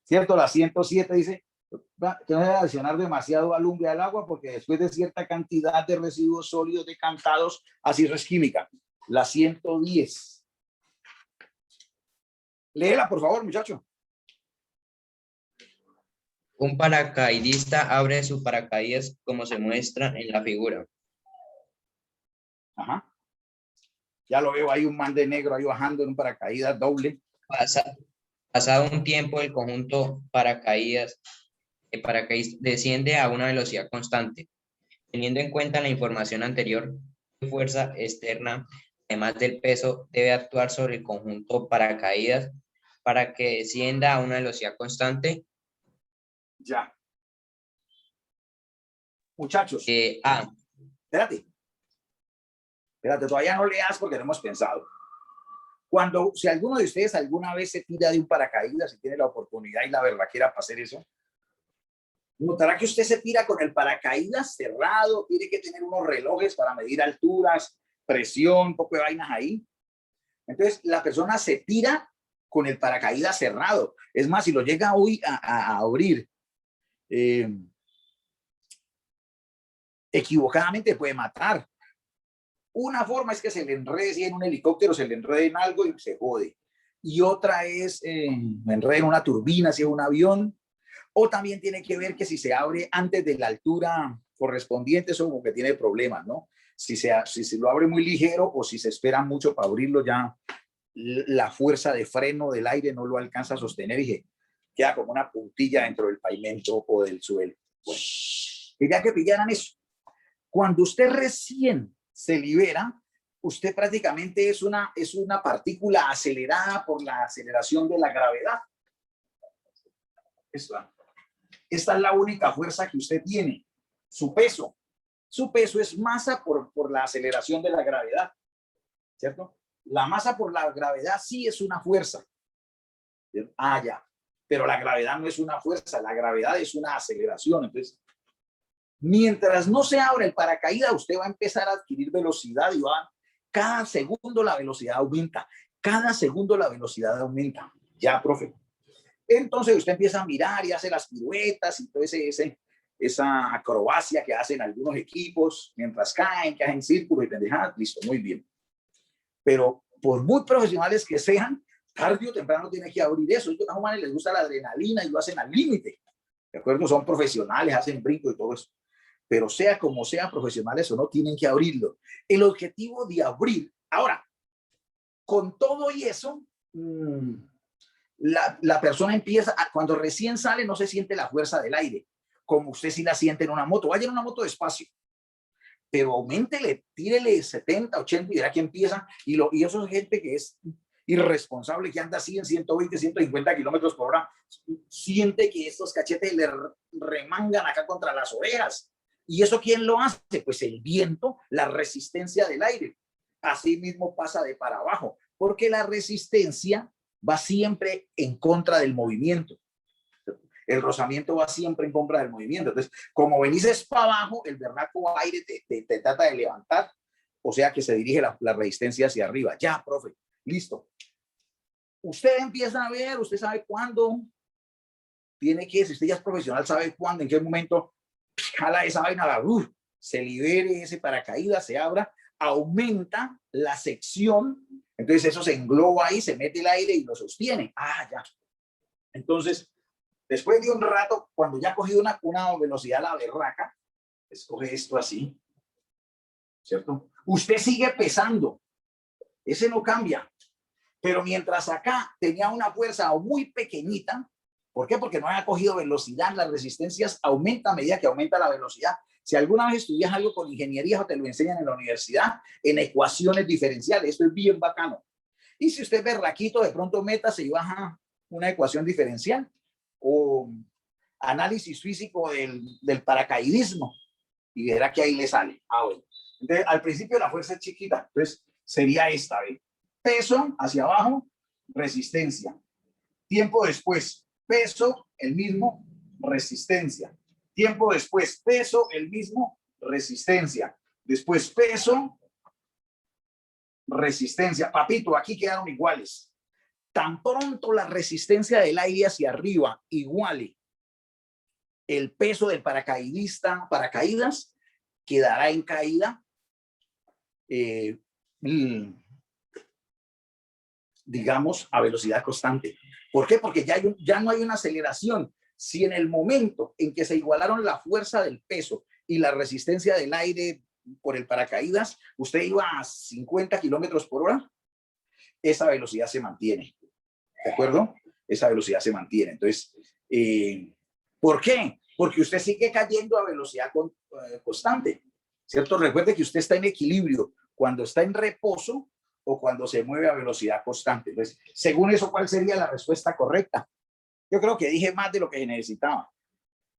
¿Cierto? La 107 dice que no debe adicionar demasiado alumbre al agua porque después de cierta cantidad de residuos sólidos decantados, así eso es química. La 110. Léela, por favor, muchacho. Un paracaidista abre su paracaídas como se muestra en la figura. Ajá. Ya lo veo ahí, un man de negro ahí bajando en un paracaídas doble. Pasado un tiempo, el conjunto paracaídas desciende a una velocidad constante. Teniendo en cuenta la información anterior, ¿qué fuerza externa además del peso, debe actuar sobre el conjunto paracaídas para que descienda a una velocidad constante? Ya. Muchachos, A. espérate, todavía no leas porque no hemos pensado. Si alguno de ustedes alguna vez se tira de un paracaídas y tiene la oportunidad y la verdad quiera para hacer eso, notará que usted se tira con el paracaídas cerrado, tiene que tener unos relojes para medir alturas, presión, un poco de vainas ahí. Entonces, la persona se tira con el paracaídas cerrado. Es más, si lo llega hoy a abrir equivocadamente, puede matar. Una forma es que se le enrede, si en un helicóptero se le enrede en algo y se jode. Y otra es enrede en una turbina, si es un avión. O también tiene que ver que si se abre antes de la altura correspondiente, eso como que tiene problemas, ¿no? Si se lo abre muy ligero o si se espera mucho para abrirlo, ya la fuerza de freno del aire no lo alcanza a sostener y queda como una puntilla dentro del pavimento o del suelo. Bueno, quería que pillaran eso. Cuando usted recién se libera, usted prácticamente es una partícula acelerada por la aceleración de la gravedad. Esta es la única fuerza que usted tiene, su peso. Su peso es masa por la aceleración de la gravedad, ¿cierto? La masa por la gravedad sí es una fuerza. Ya. Pero la gravedad no es una fuerza, la gravedad es una aceleración. Entonces, mientras no se abra el paracaídas, usted va a empezar a adquirir velocidad y cada segundo la velocidad aumenta. Cada segundo la velocidad aumenta. Ya, profe. Entonces usted empieza a mirar y hace las piruetas y todo esa acrobacia que hacen algunos equipos mientras caen, que hacen círculos y pendejadas. Listo, muy bien. Pero por muy profesionales que sean, tarde o temprano tiene que abrir eso. A los humanos les gusta la adrenalina y lo hacen al límite. ¿De acuerdo? Son profesionales, hacen brinco y todo eso. Pero sea como sea, profesionales o no, tienen que abrirlo. El objetivo de abrir. Ahora, con todo y eso, la persona empieza, cuando recién sale no se siente la fuerza del aire, como usted sí la siente en una moto. Vaya en una moto despacio, pero auméntele, tírele 70, 80 y verá que empieza. Y eso es gente que es irresponsable, que anda así en 120, 150 kilómetros por hora, siente que estos cachetes le remangan acá contra las orejas. ¿Y eso quién lo hace? Pues el viento, la resistencia del aire. Así mismo pasa de para abajo, porque la resistencia va siempre en contra del movimiento. El rozamiento va siempre en contra del movimiento. Entonces, como venís para abajo, el berraco aire te trata de levantar, o sea que se dirige la resistencia hacia arriba. Ya, profe, listo. Usted empieza a ver, usted sabe cuándo tiene que, si usted ya es profesional, sabe cuándo, en qué momento jala esa vaina, se libere ese paracaídas, se abra, aumenta la sección. Entonces eso se engloba ahí, se mete el aire y lo sostiene. Ya. Entonces, después de un rato, cuando ya ha cogido una velocidad la berraca, escoge esto así, ¿cierto? Usted sigue pesando. Ese no cambia. Pero mientras acá tenía una fuerza muy pequeñita, ¿por qué? Porque no había cogido velocidad, las resistencias aumentan a medida que aumenta la velocidad. Si alguna vez estudias algo con ingeniería o te lo enseñan en la universidad, en ecuaciones diferenciales, esto es bien bacano. Y si usted es berraquito, de pronto métase y baja una ecuación diferencial o análisis físico del paracaidismo y verá que ahí le sale. Bueno. Entonces, al principio la fuerza es chiquita, entonces sería esta, ¿ve? Peso hacia abajo, resistencia. Tiempo después, peso, el mismo, resistencia. Tiempo después, peso, el mismo, resistencia. Después, peso, resistencia. Papito, aquí quedaron iguales. Tan pronto la resistencia del aire hacia arriba iguale el peso del paracaídas, quedará en caída, digamos, a velocidad constante. ¿Por qué? Porque ya no hay una aceleración. Si en el momento en que se igualaron la fuerza del peso y la resistencia del aire por el paracaídas, usted iba a 50 kilómetros por hora, esa velocidad se mantiene. ¿De acuerdo? Esa velocidad se mantiene. Entonces, ¿por qué? Porque usted sigue cayendo a velocidad constante, ¿cierto? Recuerde que usted está en equilibrio. Cuando está en reposo, o cuando se mueve a velocidad constante. Entonces, según eso, ¿cuál sería la respuesta correcta? Yo creo que dije más de lo que necesitaba.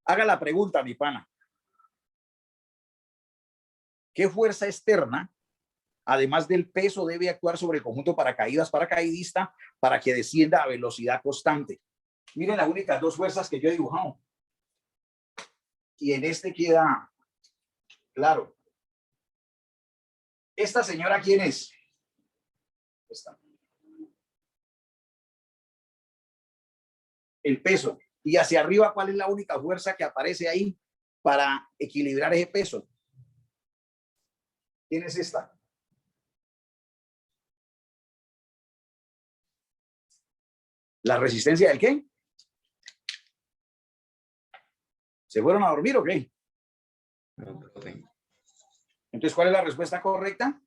Haga la pregunta, mi pana. ¿Qué fuerza externa, además del peso, debe actuar sobre el conjunto paracaidista para que descienda a velocidad constante? Miren las únicas dos fuerzas que yo he dibujado. Y en este queda claro. ¿Esta señora quién es? Esta. El peso. Y hacia arriba, ¿cuál es la única fuerza que aparece ahí para equilibrar ese peso? ¿Quién es esta? ¿La resistencia del qué? ¿Se fueron a dormir o qué? No, profe. Entonces, ¿cuál es la respuesta correcta?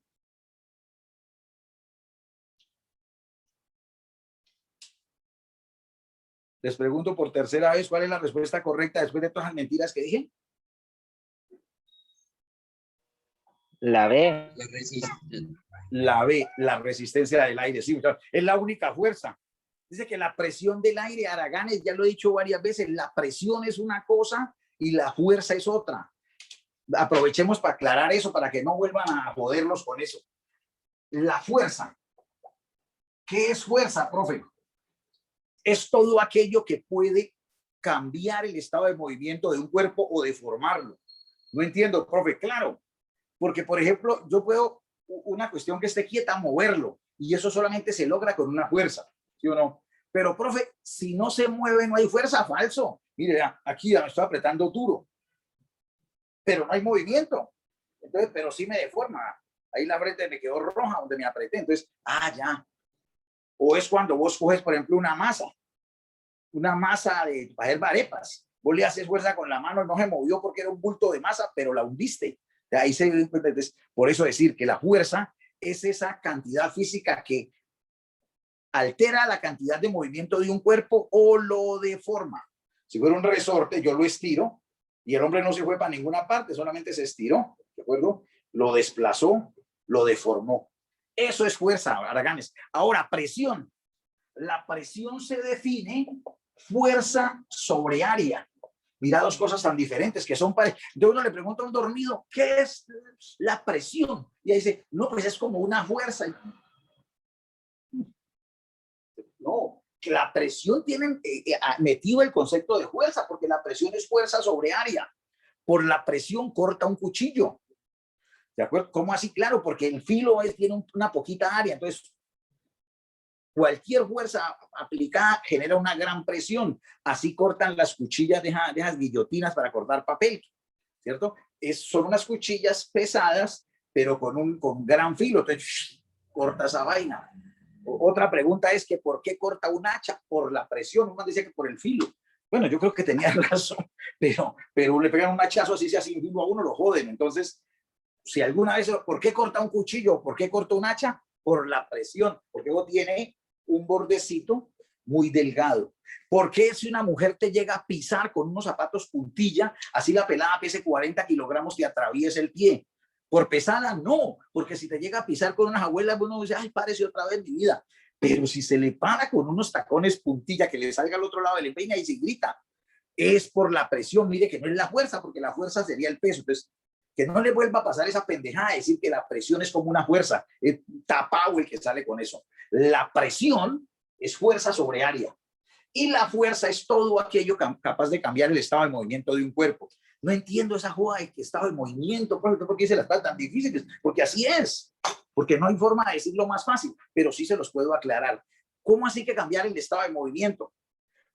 Les pregunto por tercera vez, ¿cuál es la respuesta correcta después de todas las mentiras que dije? La B. La B, la resistencia del aire. Sí, es la única fuerza. Dice que la presión del aire, Araganes, ya lo he dicho varias veces, la presión es una cosa y la fuerza es otra. Aprovechemos para aclarar eso, para que no vuelvan a joderlos con eso. La fuerza. ¿Qué es fuerza, profe? Es todo aquello que puede cambiar el estado de movimiento de un cuerpo o deformarlo. No entiendo, profe. Claro, porque, por ejemplo, yo puedo, una cuestión que esté quieta, moverlo, y eso solamente se logra con una fuerza, ¿sí o no? Pero, profe, si no se mueve, no hay fuerza. Falso. Mire, aquí ya me estoy apretando duro, pero no hay movimiento. Entonces, pero sí me deforma. Ahí la frente me quedó roja donde me apreté. Entonces, ya. O es cuando vos coges, por ejemplo, una masa de para hacer arepas. Vos le haces fuerza con la mano, no se movió porque era un bulto de masa, pero la hundiste. Ahí se, por eso decir que la fuerza es esa cantidad física que altera la cantidad de movimiento de un cuerpo o lo deforma. Si fuera un resorte, yo lo estiro y el hombre no se fue para ninguna parte, solamente se estiró, ¿de acuerdo? Lo desplazó, lo deformó. Eso es fuerza, Araganes. Ahora, presión. La presión se define fuerza sobre área. Mira, dos cosas tan diferentes que son pares. Yo uno le pregunto a un dormido, ¿qué es la presión? Y ahí dice, no, pues es como una fuerza. No, que la presión tiene metido el concepto de fuerza, porque la presión es fuerza sobre área. Por la presión corta un cuchillo. ¿De acuerdo? ¿Cómo así? Claro, porque el filo tiene una poquita área, entonces cualquier fuerza aplicada genera una gran presión. Así cortan las cuchillas de esas guillotinas para cortar papel, ¿cierto? Son unas cuchillas pesadas, pero con gran filo. Entonces, corta esa vaina. Otra pregunta es que ¿por qué corta un hacha? Por la presión. Uno dice que por el filo. Bueno, yo creo que tenía razón, pero le pegan un hachazo así, sea sin filo a uno, lo joden. Entonces, si alguna vez, ¿por qué corta un cuchillo? ¿Por qué corta un hacha? Por la presión, porque luego tiene un bordecito muy delgado. ¿Por qué si una mujer te llega a pisar con unos zapatos puntilla, así la pelada pese 40 kilogramos, te atraviesa el pie? ¿Por pesada? No, porque si te llega a pisar con unas abuelas, uno dice, ay, párese otra vez mi vida. Pero si se le para con unos tacones puntilla, que le salga al otro lado de la empeña y se grita, es por la presión. Mire que no es la fuerza, porque la fuerza sería el peso. Entonces, que no le vuelva a pasar esa pendejada de decir que la presión es como una fuerza. Es tapado el que sale con eso. La presión es fuerza sobre área. Y la fuerza es todo aquello capaz de cambiar el estado de movimiento de un cuerpo. No entiendo esa joda de que estado de movimiento, ¿por qué se las está tan difíciles? Porque así es. Porque no hay forma de decirlo más fácil, pero sí se los puedo aclarar. ¿Cómo así que cambiar el estado de movimiento?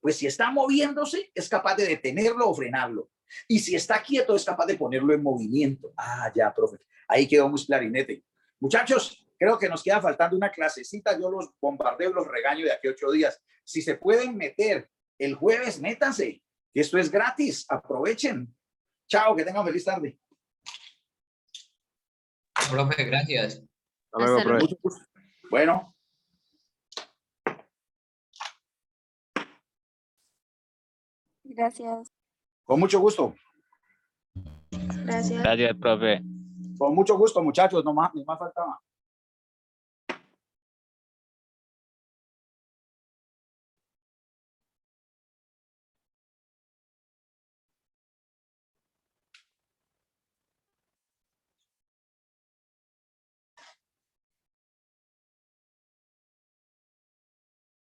Pues si está moviéndose, es capaz de detenerlo o frenarlo. Y si está quieto, es capaz de ponerlo en movimiento. Ya, profe. Ahí quedó muy clarinete. Muchachos, creo que nos queda faltando una clasecita. Yo los bombardeo y los regaño de aquí a 8 días. Si se pueden meter el jueves, métanse. Que esto es gratis. Aprovechen. Chao, que tengan feliz tarde. Profe, gracias. Hasta luego, profe. Mucho gusto. Bueno. Gracias. Con mucho gusto. Gracias. Gracias, profe. Con mucho gusto, muchachos. No más faltaba.